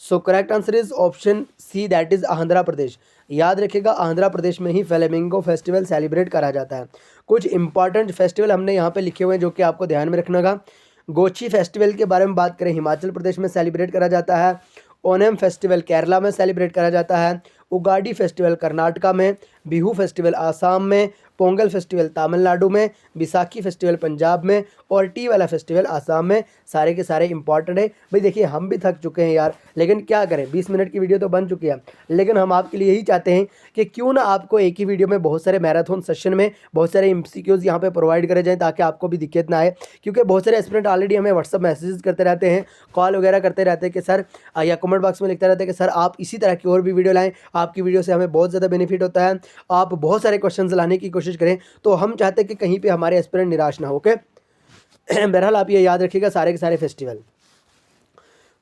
So correct answer is option C, that is Andhra Pradesh. याद रखिएगा आंध्र प्रदेश में ही फ्लेमिंगो फेस्टिवल सेलिब्रेट करा जाता है। कुछ इंपॉर्टेंट फेस्टिवल हमने यहाँ पे लिखे हुए हैं जो कि आपको ध्यान में रखना होगा। गोची फेस्टिवल के बारे में बात करें हिमाचल प्रदेश में सेलिब्रेट करा जाता है, ओनम फेस्टिवल केरला में सेलिब्रेट करा जाता है, उगाड़ी फेस्टिवल कर्नाटका में, बिहू फेस्टिवल आसाम में, पोंगल फेस्टिवल तमिलनाडु में, बैसाखी फेस्टिवल पंजाब में, और टी वाला फेस्टिवल आसाम में। सारे के सारे इंपॉर्टेंट है भाई। देखिए हम भी थक चुके हैं यार, लेकिन क्या करें, 20 मिनट की वीडियो तो बन चुकी है, लेकिन हम आपके लिए यही चाहते हैं कि क्यों ना आपको एक ही वीडियो में बहुत सारे मैराथन सेशन में बहुत सारे MCQs यहाँ पे प्रोवाइड करे जाएँ, ताकि आपको भी दिक्कत ना आए। क्योंकि बहुत सारे एस्पिरेंट ऑलरेडी हमें व्हाट्सअप मैसेजेस करते रहते हैं, कॉल वगैरह करते रहते हैं कि सर, या कमेंट बॉक्स में लिखते रहते हैं कि सर आप इसी तरह की और भी वीडियो लाएँ, आपकी वीडियो से हमें बहुत ज़्यादा बेनिफिट होता है, आप बहुत सारे क्वेश्चन लाने की कोशिश करें। तो हम चाहते हैं कि कहीं पे हमारे एस्पिरेंट निराश ना हो। ओके बहरहाल आप ये याद रखिएगा सारे के सारे फेस्टिवल।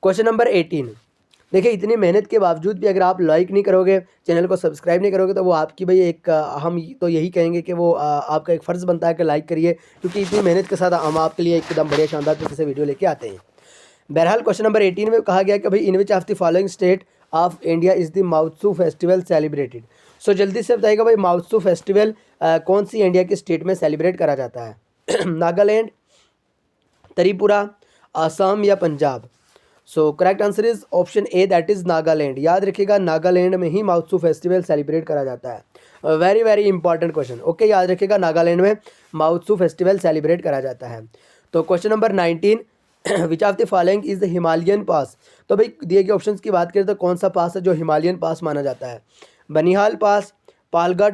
क्वेश्चन नंबर 18, देखिए इतनी मेहनत के बावजूद भी अगर आप लाइक नहीं करोगे, चैनल को सब्सक्राइब नहीं करोगे, तो वो आपकी भाई एक हम तो यही कहेंगे कि वो आपका एक फ़र्ज़ बनता है कि लाइक करिए, क्योंकि इतनी मेहनत के साथ हम आपके लिए एकदम बढ़िया शानदार तरीके से वीडियो लेके आते हैं। बहरहाल क्वेश्चन नंबर 18 में कहा गया कि भाई in which of the following state of India is the Moatsu festival celebrated. सो जल्दी से बताइएगा भाई माउत्सू फेस्टिवल कौन सी इंडिया की स्टेट में सेलिब्रेट करा जाता है। नागालैंड, त्रिपुरा, आसाम या Punjab. So correct answer is option A, that is Nagaland. याद रखिएगा नागालैंड में ही माउत्सू फेस्टिवल सेलिब्रेट करा जाता है। Very very important question. Okay याद रखिएगा नागालैंड में माउत्सू फेस्टिवल सेलिब्रेट करा जाता है। तो question number 19, which of the following is the Himalayan pass. तो भाई दिए गए ऑप्शंस की बात करें तो कौन सा पास है जो हिमालयन पास माना जाता है, बनिहाल पास, पालगढ़,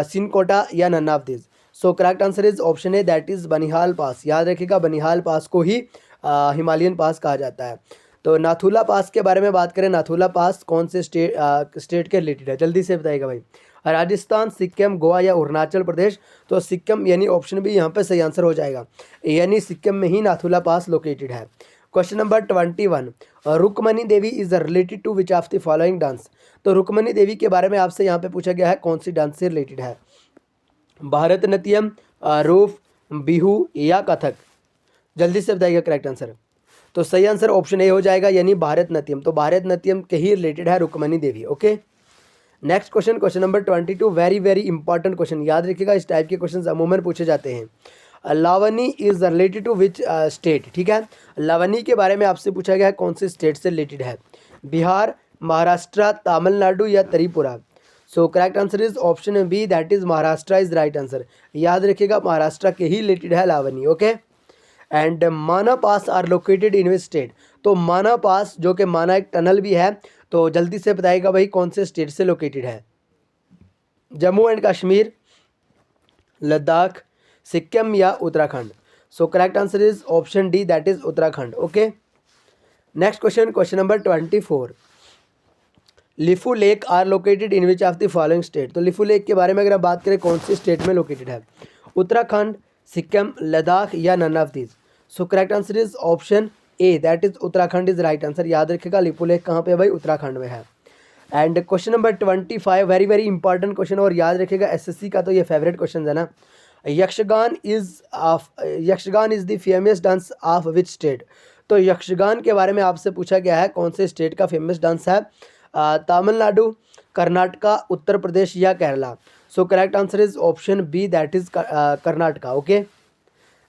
सिनकोटा या none of this. So correct answer is option A, that is Banihal pass. याद रखिएगा बनिहाल पास को ही हिमालयन पास कहा जाता है। तो नाथुला पास के बारे में बात करें, नाथुला पास कौन से स्टेट के रिलेटेड है, जल्दी से बताइएगा भाई, राजस्थान, सिक्किम, गोवा या अरुणाचल प्रदेश। तो सिक्किम यानी ऑप्शन भी यहाँ पे सही आंसर हो जाएगा, यानी सिक्किम में ही नाथुला पास लोकेटेड है। Question number 21, Rukmini Devi is related to which of the following dance. तो रुक्मणी देवी के बारे में आपसे यहाँ पे पूछा गया है कौन सी डांस से रिलेटेड है, भारतनाट्यम, रूफ, बिहू या कथक। जल्दी से बताइएगा करेक्ट आंसर। तो सही आंसर ऑप्शन ए हो जाएगा, यानी भारतनाट्यम। तो भारतनाट्यम के ही रिलेटेड है Rukmini Devi. Okay next question, question number 22, very very important question. याद रखिएगा इस टाइप के क्वेश्चन अमूमन पूछे जाते हैं। Lavani is related to which state. ठीक है, लावनी के बारे में आपसे पूछा गया है कौन से स्टेट से रिलेटेड है, बिहार, महाराष्ट्र, तमिलनाडु या Tripura. So correct answer is option B, that is Maharashtra is right answer. याद रखिएगा महाराष्ट्र के ही रिलेटेड है Lavani. Okay and Mana pass are located in which state. तो माना पास जो कि माना एक टनल भी है, तो जल्दी से बताइएगा भाई कौन से स्टेट से लोकेटेड है, जम्मू एंड कश्मीर, लद्दाख, सिक्किम या Uttarakhand. So correct answer is option D, that is Uttarakhand. Okay next question, question number 24, लिफू lake are located in which of the following state. तो लिफू लेक के बारे में अगर आप बात करें कौन सी स्टेट में लोकेटेड है, उत्तराखंड, सिक्किम, लद्दाख या none of these. So correct answer is option A, that is Uttarakhand is right answer. याद रखिएगा लिपु लेख कहाँ पे है भाई, उत्तराखंड में है। And question number 25, very very important question, और याद रखिएगा एसएससी का तो ये फेवरेट क्वेश्चन है ना। Yakshagana is the famous dance of which state. तो यक्षगान के बारे में आपसे पूछा गया है कौन से स्टेट का फेमस डांस है, तमिलनाडु, कर्नाटका, उत्तर प्रदेश या Kerala. So correct answer is option B, that is Karnataka. Okay,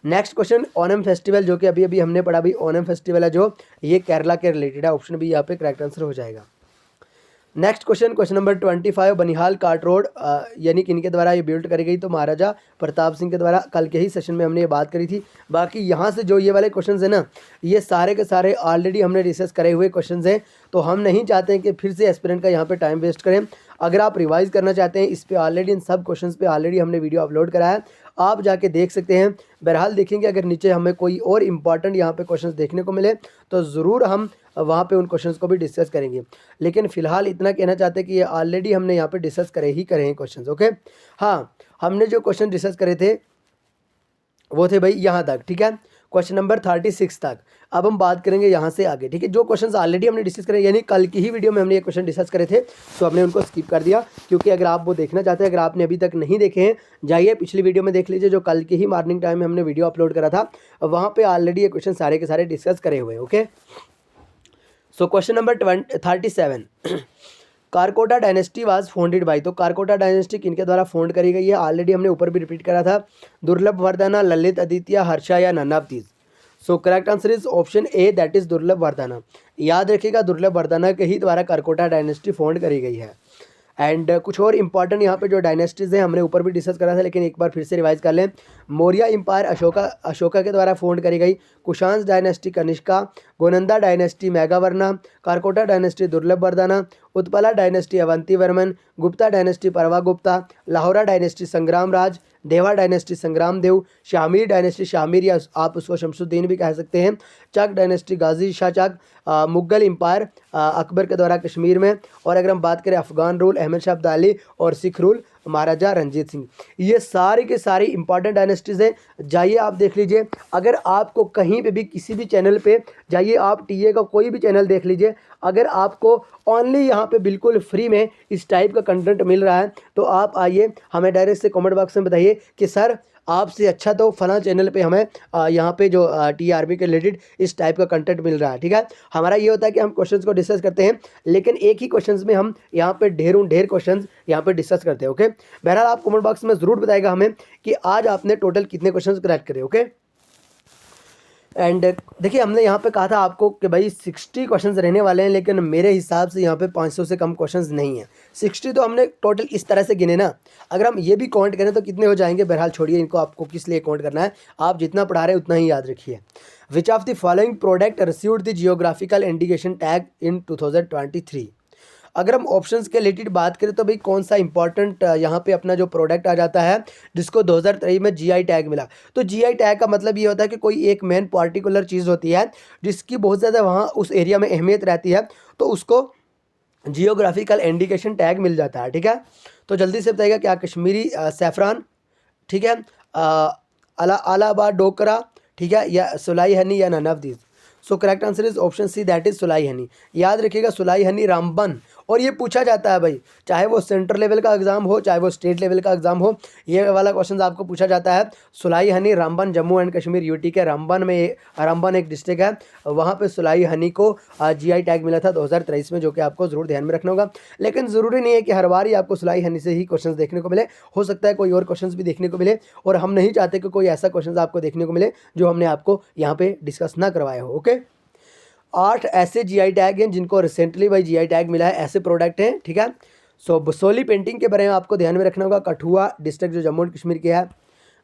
next question, Onam festival, जो कि अभी अभी हमने पढ़ा भी, ओनम फेस्टिवल है जो, ये केरला के रिलेटेड है। ऑप्शन बी यहाँ पे करेक्ट आंसर हो जाएगा। Next question, question number 25, Banihal cart road यानी किनके द्वारा ये बिल्ड करी गई। तो महाराजा प्रताप सिंह के द्वारा। कल के ही सेशन में हमने ये बात करी थी। बाकी यहाँ से जो ये वाले क्वेश्चंस हैं ना, ये सारे के सारे ऑलरेडी हमने डिस्कस करे हुए क्वेश्चंस हैं, तो हम नहीं चाहते हैं कि फिर से एस्पिरेंट का यहाँ पे टाइम वेस्ट करें। अगर आप रिवाइज करना चाहते हैं इस पे ऑलरेडी, इन सब क्वेश्चंस पे ऑलरेडी हमने वीडियो अपलोड करा है, आप जाके देख सकते हैं। बहरहाल देखेंगे अगर नीचे हमें कोई और इंपॉर्टेंट यहाँ पे क्वेश्चंस देखने को मिले तो ज़रूर हम वहाँ पे उन क्वेश्चंस को भी डिस्कस करेंगे। लेकिन फिलहाल इतना कहना चाहते हैं कि ये ऑलरेडी हमने यहाँ पे डिस्कस करे हैं क्वेश्चंस। ओके, हाँ, हमने जो क्वेश्चन डिस्कस करे थे वो थे भाई यहाँ तक, ठीक है, क्वेश्चन नंबर 36 तक। अब हम बात करेंगे यहाँ से आगे, ठीक है। जो क्वेश्चंस ऑलरेडी हमने डिस्कस करे, यानी कल की ही वीडियो में हमने ये क्वेश्चन डिस्कस करे थे, तो हमने उनको स्किप कर दिया, क्योंकि अगर आप वो देखना चाहते हैं, अगर आपने अभी तक नहीं देखे हैं, जाइए पिछली वीडियो में देख लीजिए, जो कल की ही मॉर्निंग टाइम में हमने वीडियो अपलोड करा था, वहाँ पर ऑलरेडी ये क्वेश्चन सारे के सारे डिस्कस करे हुए। Okay, so question number 37, Karkota dynasty was founded by. तो कारकोटा डायनेस्टी किनके द्वारा फाउंड करी गई है, ऑलरेडी हमने ऊपर भी रिपीट करा था, दुर्लभ वर्धना, ललित आदित्य, हर्षा या none of these. So correct answer is option A, that is Durlabha Vardhana. याद रखिएगा दुर्लभ वर्धना के ही द्वारा कारकोटा डायनेस्टी फाउंड करी गई है। एंड कुछ और इंपॉर्टेंट यहाँ पे जो डायनेस्टीज़ हैं हमने ऊपर भी डिस्कस करा था, लेकिन एक बार फिर से रिवाइज कर लें। मौर्य एम्पायर अशोका के द्वारा फाउंड करी गई, Kushan dynasty Kanishka, Gonanda dynasty Meghavarna, Karkota dynasty Durlabh Vardhana, Utpala dynasty Avanti Varman, Gupta dynasty Parva Gupta, लाहौरा dynasty संग्राम राज, देवा डायनेस्टी संग्राम देव, शामिर डायनेस्टी शामिर या आप उसको शमसुद्दीन भी कह सकते हैं, चक डायनेस्टी गाजी शाह चक, मुगल एम्पायर अकबर के द्वारा कश्मीर में, और अगर हम बात करें अफगान रूल अहमद शाह अब्दाली, और सिख रूल महाराजा रंजीत सिंह। ये सारी के सारी इंपॉर्टेंट डायनेस्टीज़ हैं, जाइए आप देख लीजिए। अगर आपको कहीं पे भी किसी भी चैनल पे जाइए, आप टीए का कोई भी चैनल देख लीजिए, अगर आपको ओनली यहाँ पे बिल्कुल फ्री में इस टाइप का कंटेंट मिल रहा है, तो आप आइए हमें डायरेक्ट से कमेंट बॉक्स में बताइए कि सर आपसे अच्छा तो फला चैनल पे हमें यहाँ पे जो टीआरबी के रिलेटेड इस टाइप का कंटेंट मिल रहा है, ठीक है। हमारा ये होता है कि हम क्वेश्चंस को डिस्कस करते हैं, लेकिन एक ही क्वेश्चंस में हम यहाँ पे ढेर क्वेश्चंस यहाँ पे डिस्कस करते हैं। ओके, बहरहाल आप कमेंट बॉक्स में ज़रूर बताएगा हमें कि आज आपने टोटल कितने क्वेश्चंस क्रैक करे। ओके, एंड देखिए हमने यहाँ पे कहा था आपको कि भाई 60 क्वेश्चंस रहने वाले हैं, लेकिन मेरे हिसाब से यहाँ पे 500 से कम क्वेश्चंस नहीं है। 60 तो हमने टोटल इस तरह से गिने ना, अगर हम ये भी काउंट करें तो कितने हो जाएंगे। बहरहाल छोड़िए इनको, आपको किस लिए काउंट करना है, आप जितना पढ़ा रहे हैं उतना ही याद रखिए। विच of the following product received the geographical indication tag in 2023। अगर हम ऑप्शंस के रिलेटेड बात करें तो भाई कौन सा इंपॉर्टेंट यहाँ पे अपना जो प्रोडक्ट आ जाता है जिसको 2023 में जीआई टैग मिला। तो जीआई टैग का मतलब ये होता है कि कोई एक मेन पार्टिकुलर चीज़ होती है जिसकी बहुत ज़्यादा वहाँ उस एरिया में अहमियत रहती है, तो उसको जियोग्राफिकल इंडिकेशन टैग मिल जाता है, ठीक है। तो जल्दी से बताइएगा क्या कश्मीरी सैफरान, ठीक है, अलाहाबाद डोकरा, ठीक है, या सुलाई हनी या none of these. So correct answer is option C, that is सुलाई हनी। याद रखिएगा सुलाई हनी रामबन, और ये पूछा जाता है भाई, चाहे वो सेंट्रल लेवल का एग्जाम हो चाहे वो स्टेट लेवल का एग्जाम हो, ये वाला क्वेश्चन आपको पूछा जाता है। सुलाई हनी रामबन जम्मू एंड कश्मीर यूटी के रामबन में, रामबन एक डिस्ट्रिक्ट है, वहाँ पे सुलाई हनी को जीआई टैग मिला था 2023 में, जो कि आपको जरूर ध्यान में रखना होगा। लेकिन ज़रूरी नहीं है कि हर बार ही आपको सुलाई हनी से ही क्वेश्चन देखने को मिले, हो सकता है कोई और क्वेश्चन भी देखने को मिले, और हम नहीं चाहते कि कोई ऐसा क्वेश्चन आपको देखने को मिले जो हमने आपको यहाँ पे डिस्कस ना करवाया हो। ओके, 8 ऐसे जीआई टैग हैं जिनको रिसेंटली भाई जीआई टैग मिला है, ऐसे प्रोडक्ट हैं, ठीक है। सो बसोली पेंटिंग के बारे में आपको ध्यान में रखना होगा, कठुआ डिस्ट्रिक्ट जो जम्मू एंड कश्मीर के है।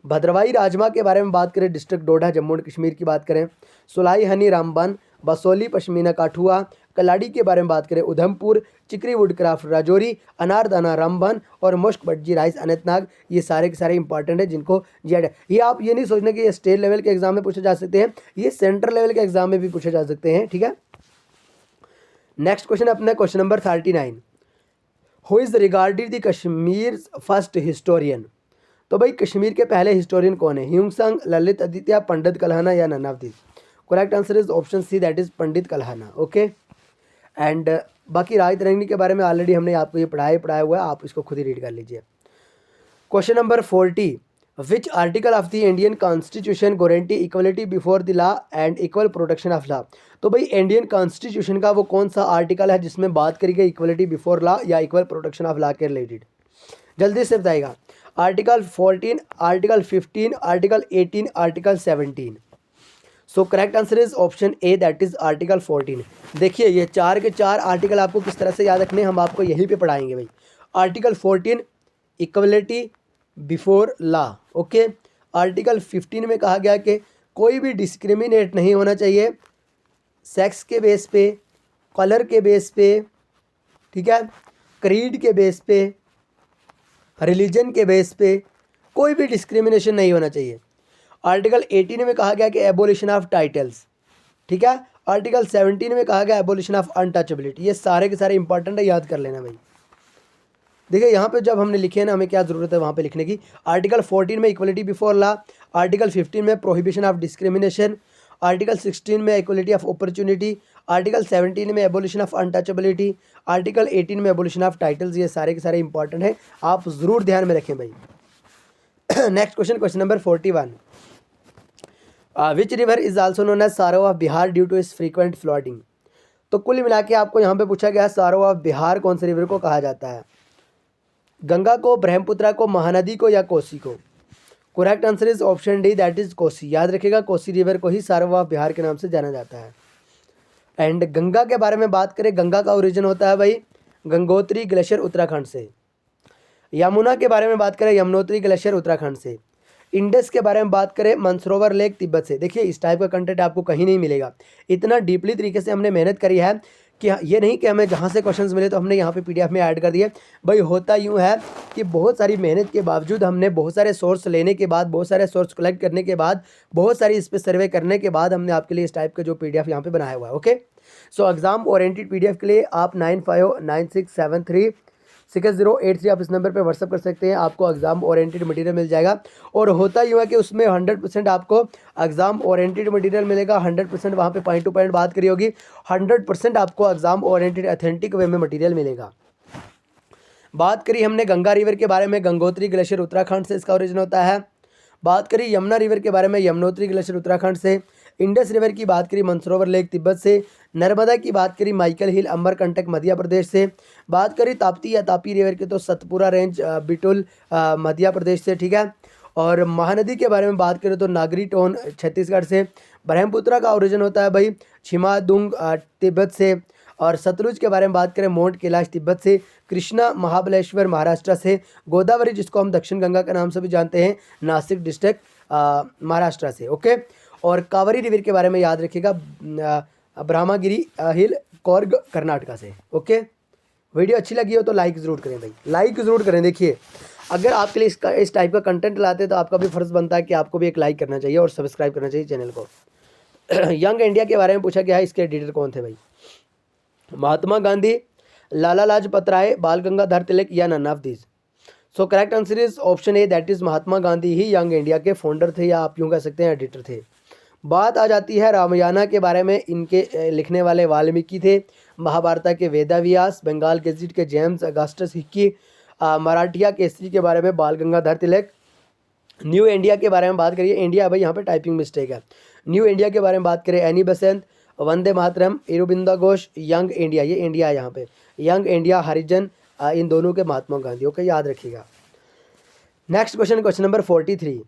भद्रवाही राजमा के बारे में बात करें, district Doda Jammu and Kashmir की बात करें। सुलाई हनी रामबन, बसोली पश्मीना काठुआ। कलाड़ी के बारे में बात करें, उधमपुर। चिकरी वुडक्राफ्ट राजौरी, अनारदाना रामबन, और मुश्क भटजी राइस अनंतनाग। ये सारे के सारे इंपॉर्टेंट है जिनको जीआई, ये आप ये नहीं सोचना कि ये स्टेट लेवल के एग्जाम में पूछे जा सकते हैं, ये सेंट्रल लेवल के एग्जाम में भी पूछे जा सकते हैं, ठीक है। नेक्स्ट क्वेश्चन अपना question number 39, who is regarded the Kashmir first historian. तो भाई कश्मीर के पहले हिस्टोरियन कौन है? ह्यूमसंग, ललित आदित्य, पंडित कल्हाना या none of this? Correct answer is option C, that is Pandit Kalhana. Okay, and बाकी राय तरंगिणी के बारे में ऑलरेडी हमने आपको ये पढ़ाया हुआ है, आप इसको खुद ही रीड कर लीजिए। Question number 40, which article of the Indian constitution guarantee equality before the law and equal protection of law? तो भाई इंडियन कॉन्स्टिट्यूशन का वो कौन सा आर्टिकल है जिसमें बात करी गई इक्वलिटी बिफोर लॉ या इक्वल प्रोटेक्शन ऑफ लॉ के रिलेटेड? जल्दी से बताएगा। Article 14, article 15, article 18, article 17? So correct answer is option A, that is article 14। देखिए ये चार के चार आर्टिकल आपको किस तरह से याद रखने, हम आपको यहीं पे पढ़ाएंगे भाई। Article 14 equality before law. Okay, article 15 में कहा गया कि कोई भी डिस्क्रिमिनेट नहीं होना चाहिए सेक्स के बेस पे, कलर के बेस पे, ठीक है, क्रीड के बेस पे, रिलीजन के बेस पे, कोई भी डिस्क्रिमिनेशन नहीं होना चाहिए। आर्टिकल 18 में कहा गया कि एबोलिशन ऑफ टाइटल्स, ठीक है। आर्टिकल 17 में कहा गया एबोलिशन ऑफ अनटचेबिलिटी। ये सारे के सारे इंपॉर्टेंट है, याद कर लेना भाई। देखिए यहाँ पे जब हमने लिखे हैं ना, हमें क्या ज़रूरत है वहाँ पे लिखने की। आर्टिकल 14 में इक्वलिटी बिफोर लॉ, आर्टिकल 15 में प्रोहिबिशन ऑफ डिस्क्रिमिनेशन, आर्टिकल 16 में इक्वलिटी ऑफ अपॉर्चुनिटी, आर्टिकल 17 में एबोलिशन ऑफ अनटचेबिलिटी, आर्टिकल 18 में एबोलिशन ऑफ टाइटल्स। ये सारे के सारे इंपॉर्टेंट हैं, आप ज़रूर ध्यान में रखें भाई। Next question, question number 41, which river is also known as sorrow of Bihar due to its frequent flooding? तो कुल मिला के आपको यहाँ पे पूछा गया सारो ऑफ बिहार कौन से रिवर को कहा जाता है? गंगा को, ब्रह्मपुत्रा को, महानदी को या कोसी को? Correct answer is option D, that is Kosi. याद रखिएगा कोसी रिवर को ही सारो ऑफ बिहार के नाम से जाना जाता है। एंड गंगा के बारे में बात करें, गंगा का ओरिजिन होता है भाई गंगोत्री ग्लेशियर उत्तराखंड से। यमुना के बारे में बात करें, यमुनोत्री ग्लेशियर उत्तराखंड से। इंडस के बारे में बात करें, मानसरोवर लेक तिब्बत से। देखिए इस टाइप का कंटेंट आपको कहीं नहीं मिलेगा, इतना डीपली तरीके से हमने मेहनत करी है कि ये नहीं कि हमें जहाँ से क्वेश्चंस मिले तो हमने यहाँ पे पीडीएफ में ऐड कर दिए। भाई होता यूँ है कि बहुत सारी मेहनत के बावजूद, हमने बहुत सारे सोर्स लेने के बाद, बहुत सारे सोर्स कलेक्ट करने के बाद, बहुत सारी इस पर सर्वे करने के बाद हमने आपके लिए इस टाइप का जो पीडीएफ यहाँ पे बनाया हुआ है। Okay, so exam oriented PDF के लिए आप 9596736083 आप इस नंबर पे व्हाट्सअप कर सकते हैं। आपको एग्जाम ओरिएंटेड मटेरियल मिल जाएगा। और होता यूँ है कि उसमें 100% आपको एग्जाम ओरिएंटेड मटेरियल मिलेगा। 100% वहाँ पे पॉइंट टू पॉइंट बात करी होगी। 100% आपको एग्जाम ओरिएंटेड ऑथेंटिक वे में मटेरियल मिलेगा। बात करी हमने गंगा रिवर के बारे में, गंगोत्री ग्लेशियर उत्तराखंड से इसका ओरिजिन होता है। बात करी यमुना रिवर के बारे में, यमुनोत्री ग्लेशियर उत्तराखंड से। इंडस रिवर की बात करी, मानसरोवर लेक तिब्बत से। नर्मदा की बात करी, माइकल हिल अमरकंटक मध्य प्रदेश से। बात करी ताप्ती या तापी रिवर की, तो सतपुरा रेंज बिटुल मध्य प्रदेश से, ठीक है। और महानदी के बारे में बात करें तो नागरी टोन छत्तीसगढ़ से। ब्रह्मपुत्रा का ओरिजिन होता है भाई छिमादुंग तिब्बत से। और सतलुज के बारे में बात करें, मोंट कैलाश तिब्बत से। कृष्णा महाबलेश्वर महाराष्ट्र से। गोदावरी जिसको हम दक्षिण गंगा के नाम से भी जानते हैं, नासिक डिस्ट्रिक्ट महाराष्ट्र से। ओके, और कावेरी रिवर के बारे में याद रखिएगा, ब्रह्मगिरी हिल कॉर्ग कर्नाटका से। ओके, वीडियो अच्छी लगी हो तो लाइक ज़रूर करें भाई, लाइक ज़रूर करें। देखिए अगर आपके लिए इस टाइप का कंटेंट लाते हैं तो आपका भी फ़र्ज़ बनता है कि आपको भी एक लाइक करना चाहिए और सब्सक्राइब करना चाहिए चैनल को। यंग इंडिया के बारे में पूछा गया है, इसके एडिटर कौन थे भाई? महात्मा गांधी, लाला लाजपत राय, बाल गंगाधर तिलक या none of this? So correct answer is option A, that is Mahatma Gandhi ही यंग इंडिया के फाउंडर थे, या आप यूँ कह सकते हैं एडिटर थे। बात आ जाती है रामायण के बारे में, इनके लिखने वाले वाल्मीकि थे। महाभारत के वेदव्यास, बंगाल गेजेट के जेम्स अगस्टस हिक्की, मराठिया केसरी के बारे में बाल गंगाधर तिलक। न्यू इंडिया के बारे में बात करिए, इंडिया भाई यहाँ पे टाइपिंग मिस्टेक है। न्यू इंडिया के बारे में बात करें, Annie Besant, Vande Mataram, इरुबिंदा Ghosh, young India, ये इंडिया है यहाँ पे, यंग इंडिया, हरिजन, इन दोनों के महात्मा गांधी। ओके, याद रखिएगा। Next question, question number 43,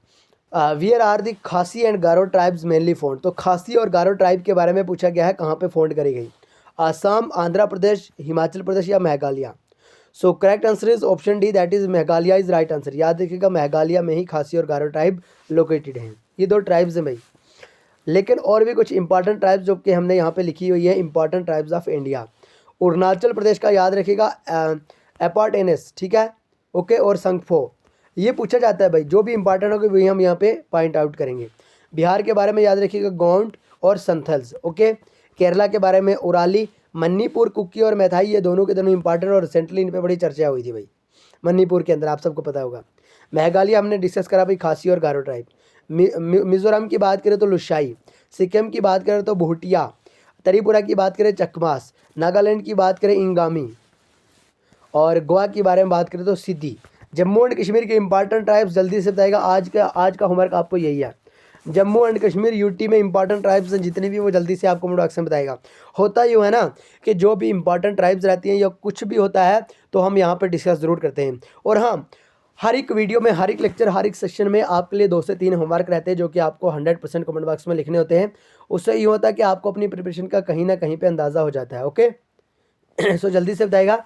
where are the Khasi and Garo tribes mainly found? तो खासी और गारो ट्राइब के बारे में पूछा गया है, कहाँ पे फाउंड करी गई? आसाम, आंध्र प्रदेश, हिमाचल प्रदेश या मेघालय? सो correct answer is option D, that is Meghalaya is right answer. याद रखिएगा मेघालय में ही खासी और गारो ट्राइब लोकेटेड हैं। ये दो ट्राइब्स हैं भाई, लेकिन और भी कुछ इंपॉर्टेंट ट्राइब्स जो कि हमने यहाँ पे लिखी हुई है, important tribes of India. Arunachal Pradesh का याद रखिएगा एपार्टेनस, ठीक है। ओके, और संगफो, ये पूछा जाता है भाई, जो भी इंपॉर्टेंट होगा वही हम यहाँ पे पॉइंट आउट करेंगे। बिहार के बारे में याद रखिएगा गोंड और संथल्स। ओके, केरला के बारे में उराली, मणिपुर, कुकी और मैथाई, ये दोनों के दोनों इंपॉर्टेंट और रिसेंटली इन पर बड़ी चर्चा हुई थी भाई मणिपुर के अंदर, आप सबको पता होगा। मेघालय हमने डिस्कस करा भाई, खासी और गारो ट्राइब। मिजोरम की बात करें तो लुशाई, सिक्किम की बात करें तो भूटिया, त्रिपुरा की बात करें चकमास, नागालैंड की बात करें इंगामी, और गोवा के बारे में बात करें तो सिद्धि। जम्मू एंड कश्मीर के इंपॉर्टेंट ट्राइब्स जल्दी से बताएगा। आज का होमवर्क आपको यही है। जम्मू एंड कश्मीर यूटी में इंपॉर्टेंट ट्राइब्स हैं जितने भी, वो जल्दी से आपको इंट्रोडक्शन बताएगा। होता यूँ है ना कि जो भी इंपॉर्टेंट ट्राइब्स रहती हैं या कुछ भी होता है तो हम यहाँ पर डिस्कस ज़रूर करते हैं। और हाँ, हर एक वीडियो में, हर एक लेक्चर, हर एक सेशन में आपके लिए 2 से 3 होमवर्क रहते हैं जो कि आपको 100% कमेंट बॉक्स में लिखने होते हैं। उससे ये होता है कि आपको अपनी प्रिपरेशन का कहीं ना कहीं पे अंदाज़ा हो जाता है। ओके सो जल्दी से बताएगा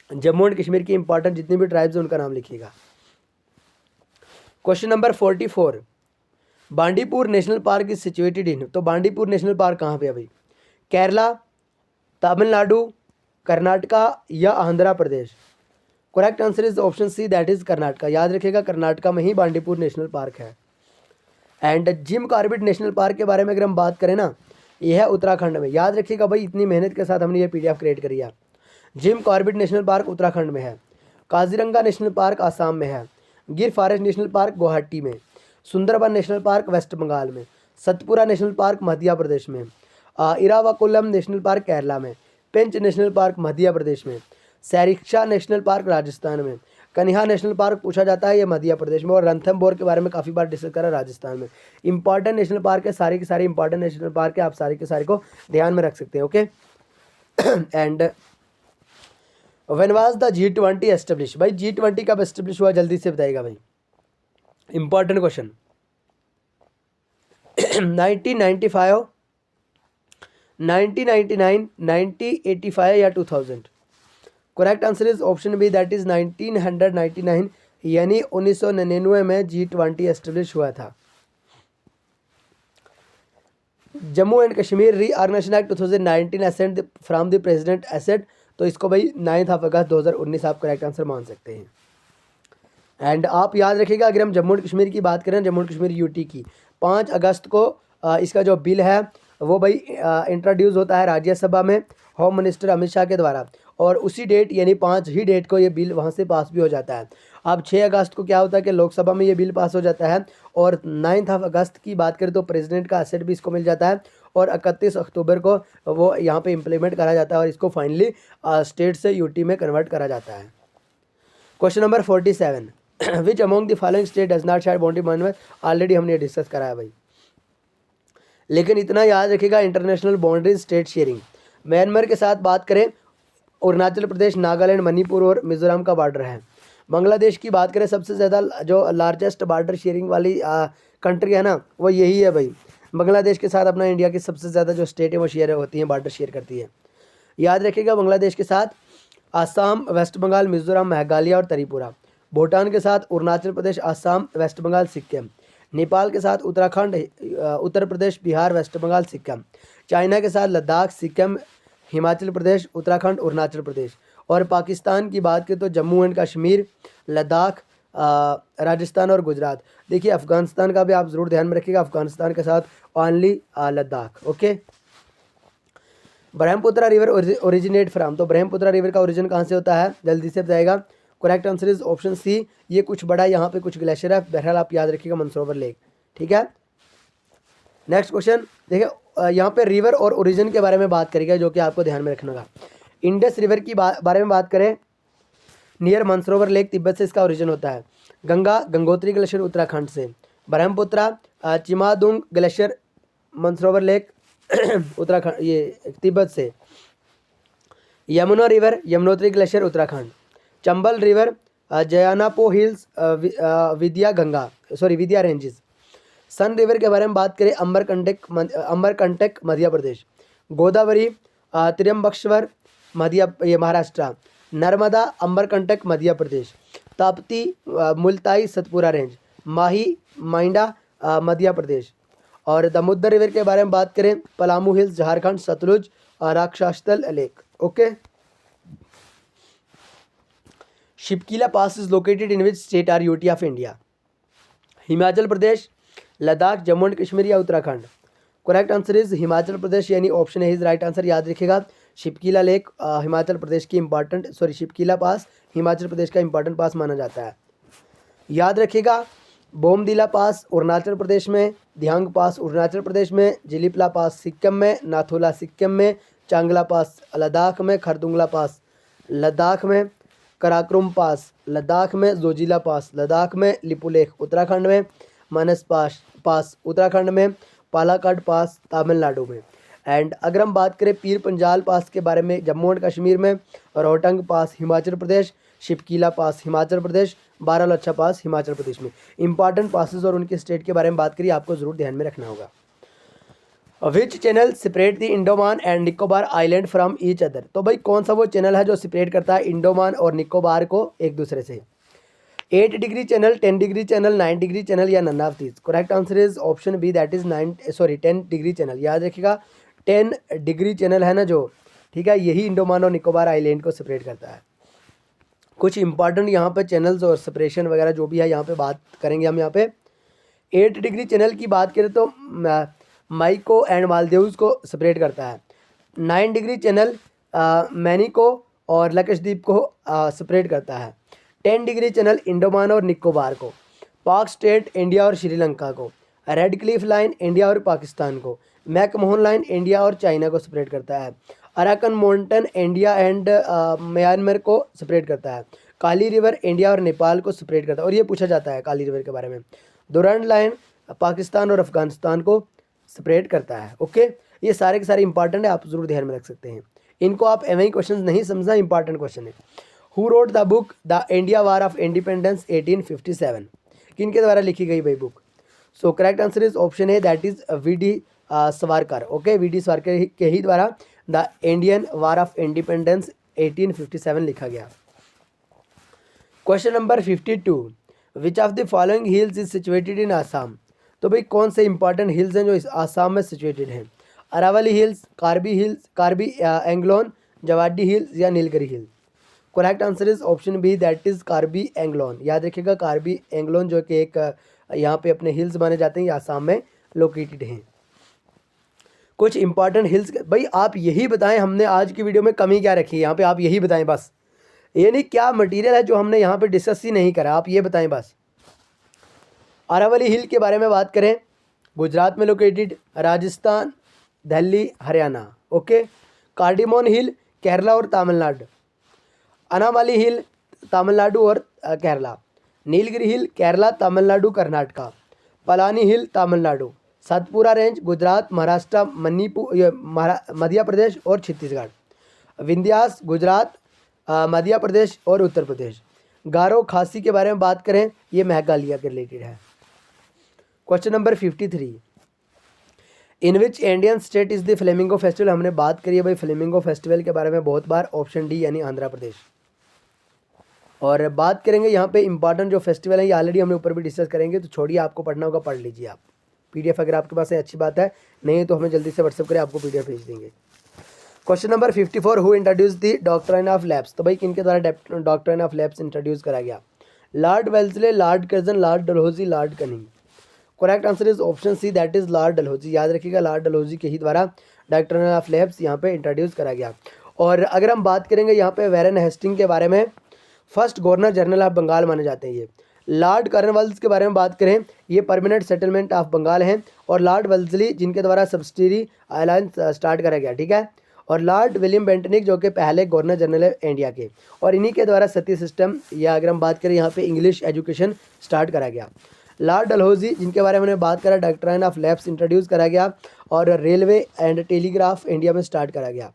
जम्मू एंड कश्मीर की इंपॉर्टेंट जितनी भी ट्राइब्स हैं उनका नाम लिखिएगा। Question number 44, Bandipur national park is situated in. तो बांडीपुर नेशनल पार्क कहाँ पे है भाई? केरला, तमिलनाडु, कर्नाटका या Andhra Pradesh? Correct answer is option C, that is Karnataka. याद रखिएगा कर्नाटका में ही बांडीपुर नेशनल पार्क है। And Jim Corbett national park के बारे में अगर हम बात करें ना, ये है उत्तराखंड में। याद रखिएगा भाई, इतनी मेहनत के साथ हमने ये PDF क्रिएट करी है। Gym Corbett national park Uttarakhand में है। काजीरंगा नेशनल पार्क आसाम में है। गिर फॉरेस्ट नेशनल पार्क गुवाहाटी में। Sundarban national park West Bengal में। सतपुरा नेशनल पार्क मध्य प्रदेश में। इरावाकुलम नेशनल पार्क केरला में। पेंच नेशनल पार्क मध्य प्रदेश में। सैरिक्शा नेशनल पार्क राजस्थान में। कन्हा नेशनल पार्क पूछा जाता है, ये मध्य प्रदेश में। और रणथंभौर के बारे में काफ़ी बार डिस्कस करा, राजस्थान में। इंपॉर्टेंट नेशनल पार्क है, सारे के सारे इंपॉर्टेंट नेशनल पार्क है, आप सारे के सारे को ध्यान में रख सकते हैं। Okay and when was the G20 establish? भाई G20 कब एस्टेब्लिश हुआ, जल्दी से बताइएगा भाई, इंपॉर्टेंट क्वेश्चन। 1995, 1999, 1985 या 2000? Correct answer is option B, that is 1999, यानी 1999 में G20 एस्टेब्लिश हुआ था। Jammu and Kashmir reorganisation act 2019 assent from the president asset. तो इसको भाई 9 अगस्त 2019 आप करेक्ट आंसर मान सकते हैं। एंड आप याद रखिएगा, अगर हम जम्मू एंड कश्मीर की बात करें, जम्मू एंड कश्मीर यूटी की, 5 अगस्त को इसका जो बिल है वो भाई इंट्रोड्यूस होता है राज्यसभा में होम मिनिस्टर अमित शाह के द्वारा। और उसी डेट यानी 5 ही डेट को ये बिल वहाँ से पास भी हो जाता है। अब 6 अगस्त को क्या होता है कि लोकसभा में ये बिल पास हो जाता है। और 9 अगस्त की बात करें तो प्रेसिडेंट का एसेट भी इसको मिल जाता है। और 31 अक्टूबर को वो यहाँ पे इम्प्लीमेंट करा जाता है और इसको फाइनली स्टेट से यूटी में कन्वर्ट करा जाता है। Question number 47, which among the following state does not share boundary Myanmar? Already हमने डिस्कस करा है भाई, लेकिन इतना याद रखिएगा, international boundaries state sharing. Myanmar के साथ बात करें, अरुणाचल प्रदेश, नागालैंड, मणिपुर और मिजोरम का बॉर्डर है। बांग्लादेश की बात करें, सबसे ज़्यादा जो लार्जेस्ट बॉर्डर शेयरिंग वाली कंट्री है ना, वो यही है भाई। बांग्लादेश के साथ अपना इंडिया की सबसे ज़्यादा जो स्टेट है वो शेयर होती हैं, बॉर्डर शेयर करती है। याद रखिएगा, बांग्लादेश के साथ आसाम, वेस्ट बंगाल, मिजोरम, मेघालय और त्रिपुरा। भूटान के साथ अरुणाचल प्रदेश, आसाम, वेस्ट बंगाल, सिक्किम। नेपाल के साथ उत्तराखंड, उत्तर प्रदेश, बिहार, वेस्ट बंगाल, सिक्किम। चाइना के साथ लद्दाख, सिक्किम, हिमाचल प्रदेश, उत्तराखंड, अरुणाचल प्रदेश। और पाकिस्तान की बात करें तो जम्मू एंड कश्मीर, लद्दाख, राजस्थान और गुजरात। देखिए अफगानिस्तान का भी आप ज़रूर ध्यान में रखिएगा, अफगानिस्तान के साथ only Ladakh. Okay, Brahmaputra river originate from. तो ब्रह्मपुत्र रिवर का ओरिजिन कहाँ से होता है, जल्दी से बताएगा। Correct answer is option C, ये कुछ बड़ा यहाँ पे कुछ ग्लेशियर है, बहरहाल आप याद रखिएगा मनसरोवर लेक। ठीक है, नेक्स्ट क्वेश्चन देखिए, यहाँ पे रिवर और ओरिजिन के बारे में बात करेंगे जो कि आपको ध्यान में रखना होगा। इंडस रिवर की बारे में बात करें, नियर मनसरोवर लेक, तिब्बत से इसका ओरिजिन होता है। गंगा, गंगोत्री ग्लेशियर उत्तराखंड से। ब्रह्मपुत्र चिमादुंग ग्लेशियर, मनसरोवर लेक उत्तराखंड, ये तिब्बत से। Yamuna river, Yamunotri glacier Uttarakhand. Chambal river, Janapav hills, Vindhya ranges. Son river के बारे में बात करें, अमरकंटक मध्य प्रदेश। गोदावरी त्र्यंबकेश्वर महाराष्ट्र। नर्मदा अमरकंटक मध्य प्रदेश। ताप्ती मुल्ताई सतपुरा रेंज। माही माइंडा मध्य प्रदेश। और दामोदर रिवर के बारे में बात करें, Palamu hills Jharkhand. Sutlej Rakshastal lake. Okay, Shipki La pass is located in which state or UT of India? Himachal Pradesh, Ladakh, Jammu and Kashmir या Uttarakhand? Correct answer is Himachal Pradesh, यानी ऑप्शन है इज राइट आंसर। याद रखिएगा, शिपकीला लेक हिमाचल प्रदेश की शिपकीला पास हिमाचल प्रदेश का इंपॉर्टेंट पास माना जाता है। याद रखिएगा, बोमदिला पास अरुणाचल प्रदेश में, दियांग पास अरुणाचल प्रदेश में, जिलीपला पास सिक्किम में, नाथुला सिक्किम में, चांगला पास लद्दाख में, खरदुंगला पास लद्दाख में, कराकोरम पास लद्दाख में, जोजिला पास लद्दाख में, लिपुलेख उत्तराखंड में, मानस पास उत्तराखंड में, पालाकाड पास तमिलनाडु में। एंड अगर हम बात करें पीर पंजाल पास के बारे में, जम्मू एंड कश्मीर में, रोहतंग पास हिमाचल प्रदेश, शिपकीला पास हिमाचल प्रदेश, बारालाचा पास हिमाचल प्रदेश में। इंपॉर्टेंट पासेस और उनके स्टेट के बारे में बात करिए, आपको जरूर ध्यान में रखना होगा। Which channel separate the Andaman and Nicobar island from each other. तो भाई कौन सा वो चैनल है जो सेपरेट करता है इंडोमान और निकोबार को एक दूसरे से? 8 degree channel, 10 degree channel, 9 degree channel या none of these. Correct answer is option B, that is 10 degree channel. याद रखिएगा 10 डिग्री चैनल है ना जो, ठीक है, यही इंडोमान और निकोबार आइलैंड को सेपरेट करता है। कुछ इंपॉर्टेंट यहाँ पे चैनल्स और सेपरेशन वगैरह जो भी है यहाँ पे बात करेंगे हम। यहाँ पे 8 डिग्री चैनल की बात करें तो माइको एंड मालदीव्स को सेपरेट करता है। 9 डिग्री चैनल मैनिको और लक्षद्वीप को सेपरेट करता है। 10 डिग्री चैनल इंडोमान और निकोबार को, पाक स्टेट इंडिया और श्रीलंका को, रेड क्लिफ लाइन इंडिया और पाकिस्तान को, मैकमोहन लाइन इंडिया और चाइना को सेपरेट करता है। Arakan mountain India and Myanmar को सेपरेट करता है। काली रिवर इंडिया और नेपाल को सेपरेट करता है, और ये पूछा जाता है काली रिवर के बारे में। दुरान लाइन पाकिस्तान और अफगानिस्तान को सेपरेट करता है। ओके, ये सारे के सारे इंपॉर्टेंट है, आप जरूर ध्यान में रख सकते हैं इनको। आप एमआई क्वेश्चन नहीं समझना, इंपॉर्टेंट क्वेश्चन है। Who wrote the book the India war of independence 1857? किनके द्वारा लिखी गई भाई book? So correct answer is option A, that is VD. Savarkar. Okay, VD. Savarkar के ही द्वारा the Indian war of independence 1857 लिखा गया। Question number 52, which of the following hills is situated इन आसाम? तो भाई कौन से इंपॉर्टेंट हिल्स हैं जो इस आसाम में सिचुएटेड हैं? अरावली हिल्स, कार्बी एंग्लोन, जवाडी हिल्स या Nilgiri hill? Correct answer is option B, that is Karbi Anglong. याद रखिएगा कार्बी एंग्लोन जो कि एक यहाँ पे अपने हिल्स माने जाते हैं, ये आसाम में लोकेटेड हैं। कुछ इंपॉर्टेंट हिल्स, भाई आप यही बताएं हमने आज की वीडियो में कमी क्या रखी है यहाँ पे, आप यही बताएं बस। ये नहीं क्या मटेरियल है जो हमने यहाँ पे डिस्कस ही नहीं करा, आप ये बताएं बस। अरावली हिल के बारे में बात करें, गुजरात में लोकेटेड, राजस्थान, दिल्ली, हरियाणा। ओके, कार्डिमोन हिल केरला और तमिलनाडु, अनामाली हिल तमिलनाडु और केरला, नीलगिरी हिल केरला, तमिलनाडु, कर्नाटका, पलानी हिल तमिलनाडु, सतपुरा रेंज गुजरात, महाराष्ट्र, मध्य प्रदेश और छत्तीसगढ़, विंध्यास गुजरात, मध्य प्रदेश और उत्तर प्रदेश। गारो खासी के बारे में बात करें, ये मेघालय के रिलेटेड है। Question number 53, in which Indian state is the flamingo festival? हमने बात करी है भाई फ्लेमिंगो फेस्टिवल के बारे में बहुत बार, ऑप्शन डी यानी आंध्र प्रदेश। और बात करेंगे यहाँ पे इंपॉर्टेंट जो फेस्टिवल है, ये ऑलरेडी हमने ऊपर भी डिस्कस करेंगे, तो छोड़िए, आपको पढ़ना होगा पढ़ लीजिए आप। पीडीएफ अगर आपके पास है अच्छी बात है, नहीं तो हमें जल्दी से व्हाट्सएप करें, आपको पीडीएफ भेज देंगे। Question number 54, who introduce the doctrine of lapse? तो भाई किनके द्वारा डॉक्ट्राइन ऑफ लैप्स इंट्रोड्यूस करा गया? Lord Wellesley, Lord Curzon, Lord Dalhousie, Lord Canning. Correct answer is option C, that is Lord Dalhousie. याद रखिएगा लॉर्ड डलहौजी के ही द्वारा डॉक्ट्राइन ऑफ लैप्स यहाँ पे इंट्रोड्यूस करा गया। और अगर हम बात करेंगे यहाँ पे वैरन हेस्टिंग के बारे में, first governor general of Bengal माने जाते हैं ये। लॉर्ड कॉर्नवालिस के बारे में बात करें, ये परमानेंट सेटलमेंट ऑफ बंगाल हैं। और लॉर्ड वेल्सली जिनके द्वारा सब्सिडरी अलायंस स्टार्ट करा गया, ठीक है। और लॉर्ड विलियम बेंटनिक जो कि पहले गवर्नर जनरल है इंडिया के, और इन्हीं के द्वारा सती सिस्टम या अगर हम बात करें यहाँ पे इंग्लिश एजुकेशन स्टार्ट करा गया। लॉर्ड डलहौजी जिनके बारे में हमने बात करा, डॉक्ट्राइन ऑफ लैप्स इंट्रोड्यूस करा गया। और रेलवे एंड टेलीग्राफ इंडिया में स्टार्ट करा गया,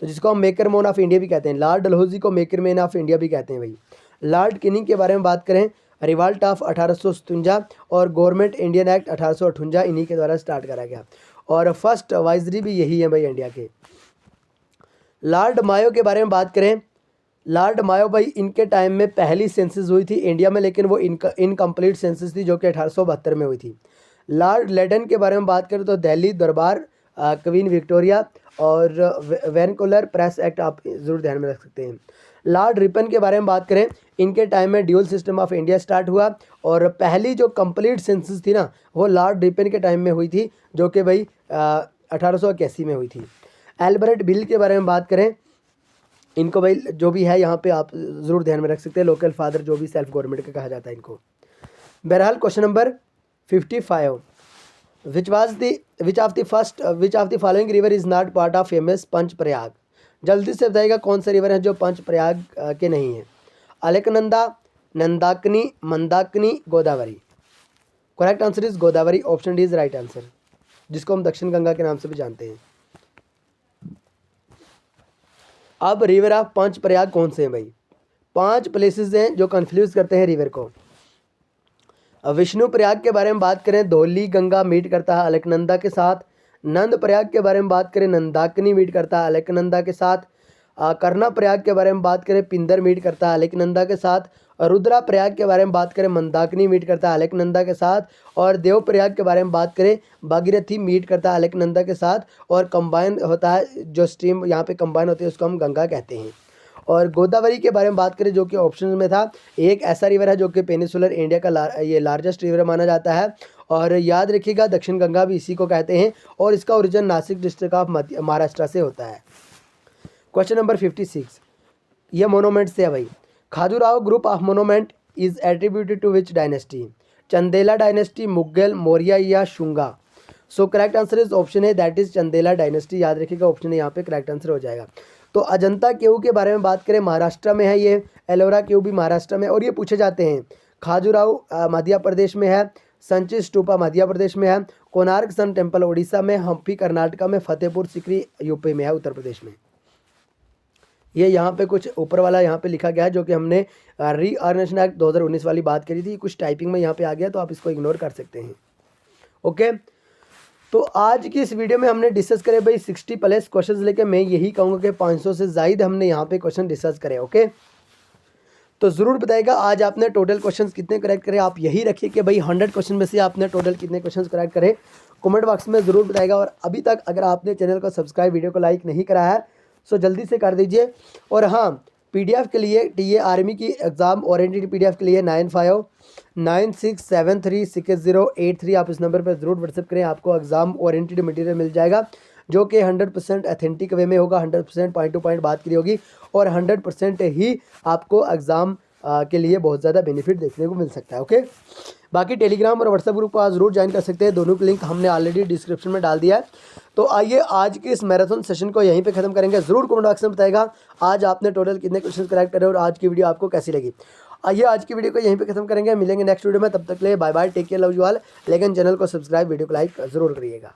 तो जिसको हम मेकर मैन ऑफ इंडिया भी कहते हैं। लॉर्ड डलहौजी को मेकर मैन ऑफ इंडिया भी कहते हैं भाई। लॉर्ड किनिंग के बारे में बात करें, रिवाल्ट ऑफ 1857 और गवर्नमेंट इंडियन एक्ट 1858 इन्हीं के द्वारा स्टार्ट करा गया। और फर्स्ट वाइजरी भी यही है भाई इंडिया के। लॉर्ड मायो के बारे में बात करें, लॉर्ड मायो भाई इनके टाइम में पहली सेंसस हुई थी इंडिया में, लेकिन वो इनकम्प्लीट सेंसस थी जो कि 1872 में हुई थी। लॉर्ड लेडन के बारे में बात करें तो दिल्ली दरबार, क्वीन विक्टोरिया और वैनकुलर प्रेस एक्ट आप ज़रूर ध्यान में रख सकते हैं। लॉर्ड रिपन के बारे में बात करें, इनके टाइम में dual system of India start हुआ। और पहली जो कंप्लीट सेंसस थी ना, वो लॉर्ड रिपन के टाइम में हुई थी, जो कि भाई 1881 में हुई थी। एल्बर्ट बिल के बारे में बात करें, इनको भाई जो भी है यहाँ पे आप ज़रूर ध्यान में रख सकते हैं, लोकल फादर जो भी सेल्फ गवर्नमेंट का कहा जाता है इनको। बहरहाल question number 55, which of the following river is not part of famous Panch Prayag. जल्दी से बताइएगा कौन सा रिवर है जो पंच प्रयाग के नहीं है। Alaknanda, Nandakini, Mandakini, Godavari. Correct answer is Godavari, option D is right answer, जिसको हम दक्षिण गंगा के नाम से भी जानते हैं। अब रिवर ऑफ पंच प्रयाग कौन से हैं भाई? 5 प्लेसेस हैं जो कंफ्यूज करते हैं रिवर को। अब विष्णु प्रयाग के बारे में बात करें, धौली गंगा मीट करता है अलकनंदा के साथ। नंद प्रयाग के बारे में बात करें, नंदाकिनी मीट करता है अलकनंदा के साथ। कर्णा प्रयाग के बारे में बात करें, पिंदर मीट करता है अलकनंदा के साथ। रुद्रा प्रयाग के बारे में बात करें, मंदाकिनी मीट करता है अलकनंदा के साथ। और देव प्रयाग के बारे में बात करें, भागीरथी मीट करता है अलकनंदा के साथ। और कंबाइन होता है, जो स्ट्रीम यहाँ पे कंबाइन होती है उसको हम गंगा कहते हैं। और गोदावरी के बारे में बात करें जो कि ऑप्शन में था, एक ऐसा रिवर है जो कि पेनिसुलर इंडिया का ये लार्जेस्ट रिवर माना जाता है। और याद रखिएगा दक्षिण गंगा भी इसी को कहते हैं, और इसका origin Nashik district of Maharashtra से होता है। क्वेश्चन नंबर 56, ये मोनोमेंट से है भाई। Khajuraho group of monument is attributed to which dynasty? Chandela dynasty, Mughal, Maurya या Shunga. So correct answer is option है, दैट इज चंदेला डायनेस्टी। याद रखिएगा ऑप्शन है यहाँ पे करेक्ट आंसर हो जाएगा। तो अजंता केव के बारे में बात करें, महाराष्ट्र में है ये। एलोरा केव भी महाराष्ट्र में, और ये पूछे जाते हैं। खाजुराहो मध्य प्रदेश में है। संची स्तूपा मध्य प्रदेश में है। कोणार्क सन टेम्पल उड़ीसा में। हम्पी कर्नाटका में। फतेहपुर सिकरी यूपी में है, उत्तर प्रदेश में। ये यहाँ पे कुछ ऊपर वाला यहाँ पे लिखा गया है जो कि हमने रीऑर्गेनाइजेशन एक्ट 2019 वाली बात करी थी। कुछ टाइपिंग में यहाँ पे आ गया तो आप इसको इग्नोर कर सकते हैं। ओके, तो आज की इस वीडियो में हमने डिस्कस करे भाई 60 प्लस क्वेश्चंस लेके। मैं यही कहूँगा कि 500 से ज़ायद हमने यहाँ पे क्वेश्चन डिस्कस करे। ओके, तो ज़रूर बताइएगा आज आपने टोटल क्वेश्चंस कितने करेक्ट करे। आप यही रखिए कि भाई 100 क्वेश्चन में से आपने टोटल कितने क्वेश्चंस करेक्ट करे, कमेंट बॉक्स में ज़रूर बताइएगा। और अभी तक अगर आपने चैनल को सब्सक्राइब, वीडियो को लाइक नहीं करा है सो जल्दी से कर दीजिए। और हाँ, पीडीएफ के लिए टीए आर्मी की एग्ज़ाम ओरिएंटेड पीडीएफ के लिए 9596736083 आप इस नंबर पर ज़रूर व्हाट्सएप करें। आपको एग्ज़ाम ओरिएंटेड मटेरियल मिल जाएगा जो कि 100% अथेंटिक वे में होगा, 100% पॉइंट टू पॉइंट बात करी होगी, और 100% ही आपको एग्ज़ाम के लिए बहुत ज़्यादा बेनिफिट देखने को मिल सकता है। ओके, बाकी टेलीग्राम और व्हाट्सएप ग्रुप को आप ज़रूर ज्वाइन कर सकते हैं, दोनों की लिंक हमने ऑलरेडी डिस्क्रिप्शन में डाल दिया है। तो आइए आज के इस मैराथन सेशन को यहीं पे खत्म करेंगे। ज़रूर कमेंट बॉक्स में बताएगा आज आपने टोटल कितने क्वेश्चन करेक्ट करे और आज की वीडियो आपको कैसी लगी। आइए आज की वीडियो को यहीं पे खत्म करेंगे, मिलेंगे नेक्स्ट वीडियो में। तब तक ले bye bye, take care, love you all. लेकिन चैनल को सब्सक्राइब, वीडियो को लाइक ज़रूर करिएगा।